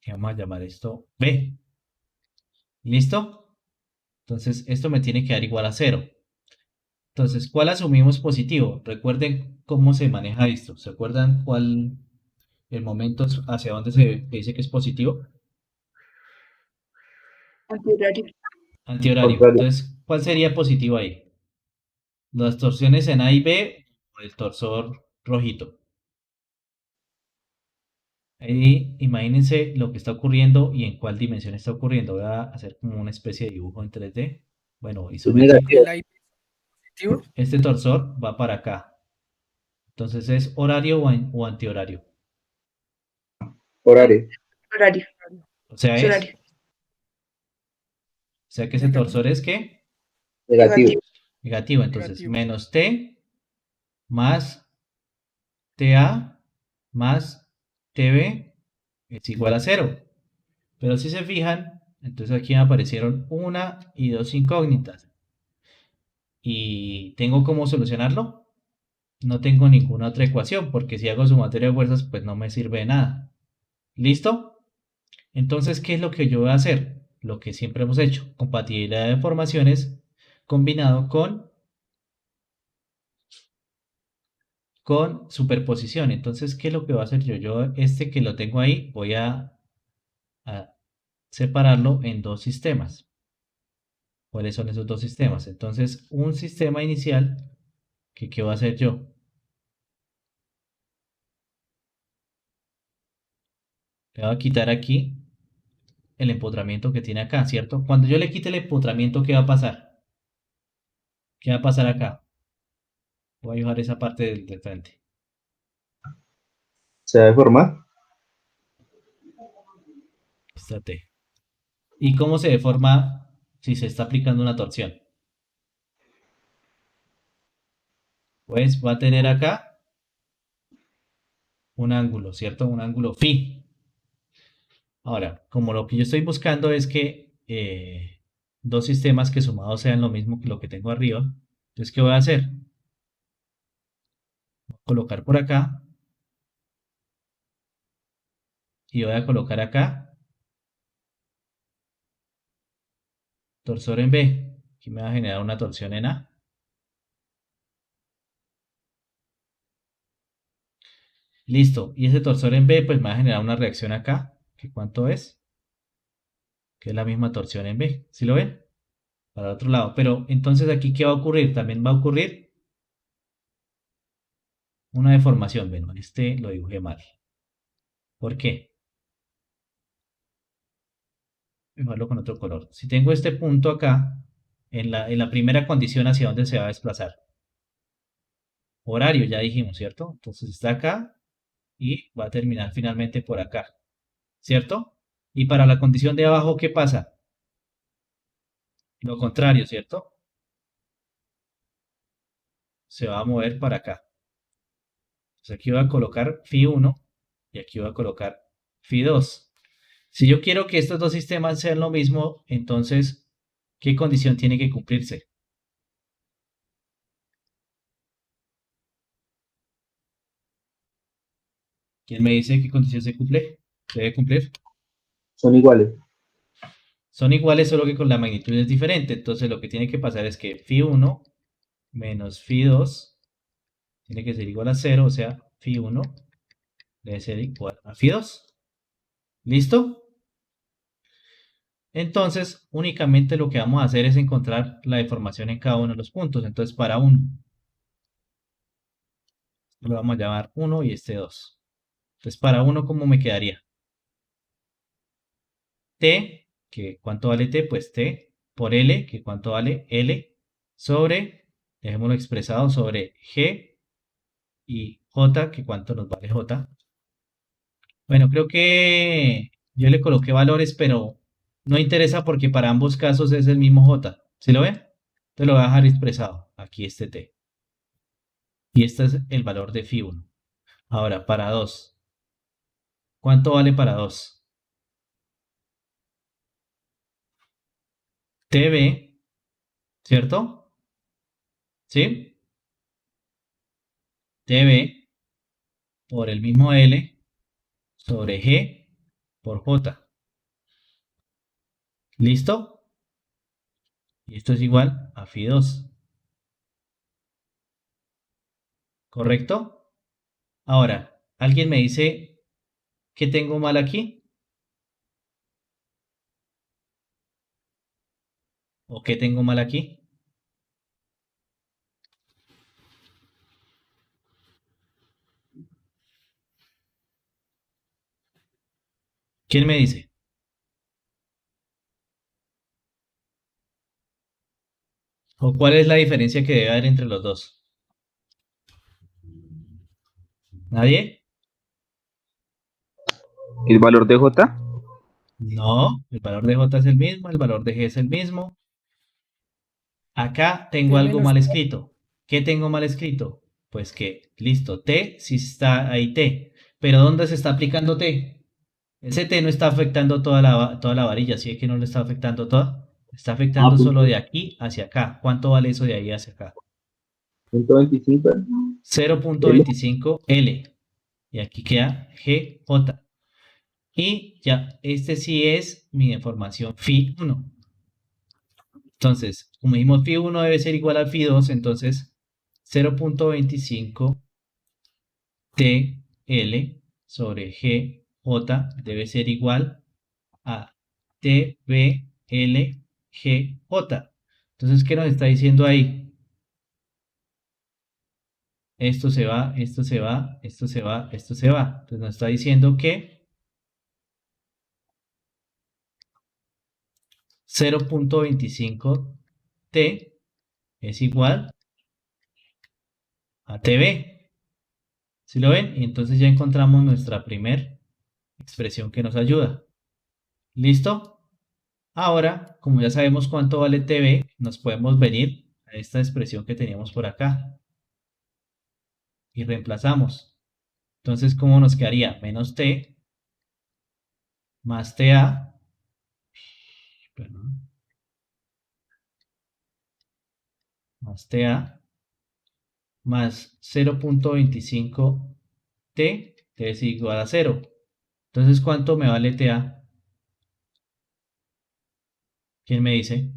y vamos a llamar esto B. ¿Listo? Entonces esto me tiene que dar igual a 0. Entonces, ¿cuál asumimos positivo? Recuerden cómo se maneja esto. ¿Se acuerdan cuál el momento hacia dónde se dice que es positivo? Antihorario. Antihorario. Contrario. Entonces, ¿cuál sería positivo ahí? Las torsiones en A y B o el torsor rojito. Ahí imagínense lo que está ocurriendo y en cuál dimensión está ocurriendo. Voy a hacer como una especie de dibujo en 3D. Bueno, Es isométrico. negativo. Este torsor va para acá. Entonces, ¿es horario o antihorario? Horario. Horario. O sea, Es es. horario. O sea que ese torsor es ¿qué? Negativo. Negativo. Entonces, menos T más TA más TB es igual a 0. Pero si se fijan, entonces aquí me aparecieron una y dos incógnitas. ¿Y tengo cómo solucionarlo? No tengo ninguna otra ecuación, porque si hago sumatoria de fuerzas, pues no me sirve de nada. ¿Listo? Entonces, ¿qué es lo que yo voy a hacer? Lo que siempre hemos hecho, compatibilidad de formaciones combinado con superposición. Entonces, ¿qué es lo que voy a hacer yo? Yo este que lo tengo ahí, voy a separarlo en dos sistemas. ¿Cuáles son esos dos sistemas? Entonces, un sistema inicial, que ¿qué voy a hacer yo? Le voy a quitar aquí el empotramiento que tiene acá, ¿cierto? Cuando yo le quite el empotramiento, ¿qué va a pasar? ¿Qué va a pasar acá? Voy a dibujar esa parte del frente. ¿Se va a deformar? Esta T. ¿Y cómo se deforma si se está aplicando una torsión? Pues va a tener acá un ángulo, ¿cierto? Un ángulo phi. Ahora, como lo que yo estoy buscando es que dos sistemas que sumados sean lo mismo que lo que tengo arriba, entonces, ¿qué voy a hacer? Voy a colocar por acá y voy a colocar acá torsor en B. Aquí me va a generar una torsión en A. Listo. Y ese torsor en B, pues me va a generar una reacción acá. ¿Que cuánto es? Que es la misma torsión en B. ¿Sí lo ven? Para el otro lado. Pero entonces aquí, ¿qué va a ocurrir? También va a ocurrir una deformación. Bueno, este lo dibujé mal. ¿Por qué? Voy a dibujarlo con otro color. Si tengo este punto acá, en la primera condición, ¿hacia dónde se va a desplazar? Horario, ya dijimos, ¿cierto? Entonces está acá y va a terminar finalmente por acá, ¿cierto? Y para la condición de abajo, ¿qué pasa? Lo contrario, ¿cierto? Se va a mover para acá. Entonces aquí voy a colocar phi1 y aquí voy a colocar phi2. Si yo quiero que estos dos sistemas sean lo mismo, entonces, ¿qué condición tiene que cumplirse? ¿Quién me dice qué condición se cumple? ¿Se debe cumplir? Son iguales. Son iguales, solo que con la magnitud es diferente. Entonces lo que tiene que pasar es que phi1 menos phi2 tiene que ser igual a 0, o sea, phi1 debe ser igual a phi2. ¿Listo? Entonces, únicamente lo que vamos a hacer es encontrar la deformación en cada uno de los puntos. Entonces, para 1, lo vamos a llamar 1 y este 2. Entonces, para 1, ¿cómo me quedaría? T, que ¿cuánto vale T? Pues T por L, que ¿cuánto vale L? Sobre, dejémoslo expresado, sobre G y J, que ¿cuánto nos vale J? Bueno, creo que yo le coloqué valores, pero no interesa porque para ambos casos es el mismo J. ¿Sí lo ven? Te lo voy a dejar expresado. Aquí este T. Y este es el valor de phi1. Ahora, para 2. ¿Cuánto vale para 2? TB, ¿cierto? ¿Sí? TB por el mismo L sobre G por J. ¿Listo? Y esto es igual a phi2. ¿Correcto? Ahora, ¿alguien me dice qué tengo mal aquí? ¿O qué tengo mal aquí? ¿Quién me dice? ¿O cuál es la diferencia que debe haber entre los dos? ¿Nadie? ¿El valor de J? No, el valor de J es el mismo, el valor de G es el mismo. Acá tengo algo mal escrito. ¿Qué tengo mal escrito? Pues que, listo, T sí está ahí T. Pero ¿dónde se está aplicando T? Ese T no está afectando toda la varilla, ¿sí es que no le está afectando toda? Está afectando solo de aquí hacia acá. ¿Cuánto vale eso de ahí hacia acá? 125. 0.25 L. Y aquí queda GJ. Y ya, este sí es mi deformación phi1. Entonces, como dijimos, phi1 debe ser igual a phi2, entonces 0.25 TL sobre GJ debe ser igual a TBLGJ. Entonces, ¿qué nos está diciendo ahí? Esto se va, esto se va, esto se va, esto se va. Entonces nos está diciendo que 0.25 T es igual a TV. ¿Sí lo ven? Y entonces ya encontramos nuestra primer expresión que nos ayuda. ¿Listo? Ahora, como ya sabemos cuánto vale TV, nos podemos venir a esta expresión que teníamos por acá y reemplazamos. Entonces, ¿cómo nos quedaría? Menos T más TA, perdón, más TA más 0.25 T, que es igual a 0. Entonces, ¿cuánto me vale TA? ¿Quién me dice?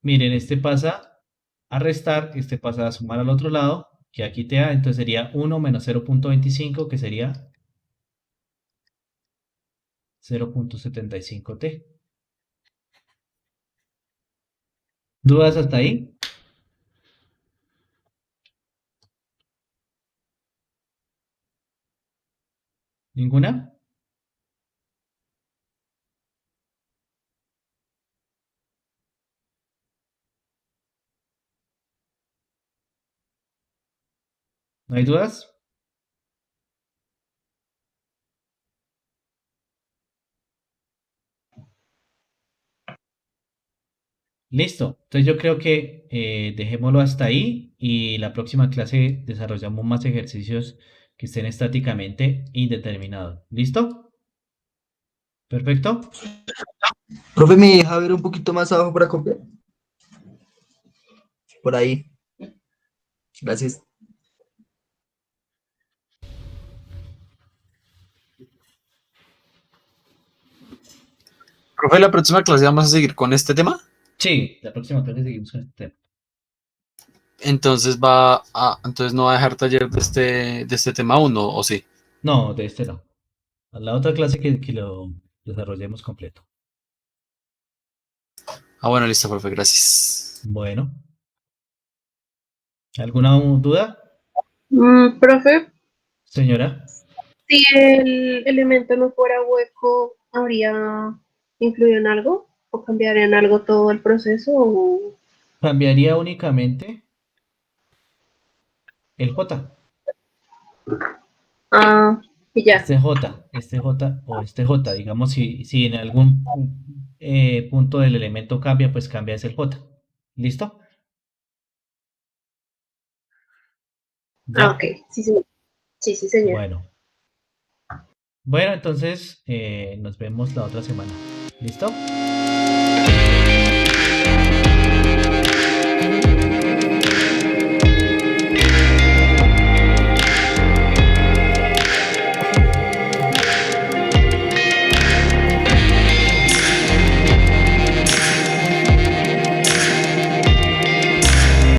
Miren, este pasa a restar, este pasa a sumar al otro lado, que aquí TA, entonces sería 1 menos 0.25, que sería 0.75 T. ¿Dudas hasta ahí? ¿Ninguna? ¿No hay dudas? Listo. Entonces yo creo que dejémoslo hasta ahí y la próxima clase desarrollamos más ejercicios que estén estáticamente indeterminados. ¿Listo? Perfecto. Profe, ¿me deja ver un poquito más abajo para copiar? Por ahí. Gracias. Profe, la próxima clase vamos a seguir con este tema. Sí, la próxima clase seguimos con este tema. Entonces entonces no va a dejar taller de este tema aún, ¿o sí? No, de este no. A la otra clase que lo desarrollemos completo. Ah, bueno, listo, profe, gracias. Bueno. ¿Alguna duda, Profe, señora? si el elemento no fuera hueco, ¿habría influido en algo? ¿O cambiaría en algo todo el proceso? ¿O... Cambiaría únicamente el J. Ah, y ya. Este J o este J. Digamos, si en algún punto del elemento cambia, pues cambia es el J. ¿Listo? ¿Ya? Ah, ok. Sí, sí. Sí, sí, señor. Bueno. Bueno, entonces nos vemos la otra semana. ¿Listo?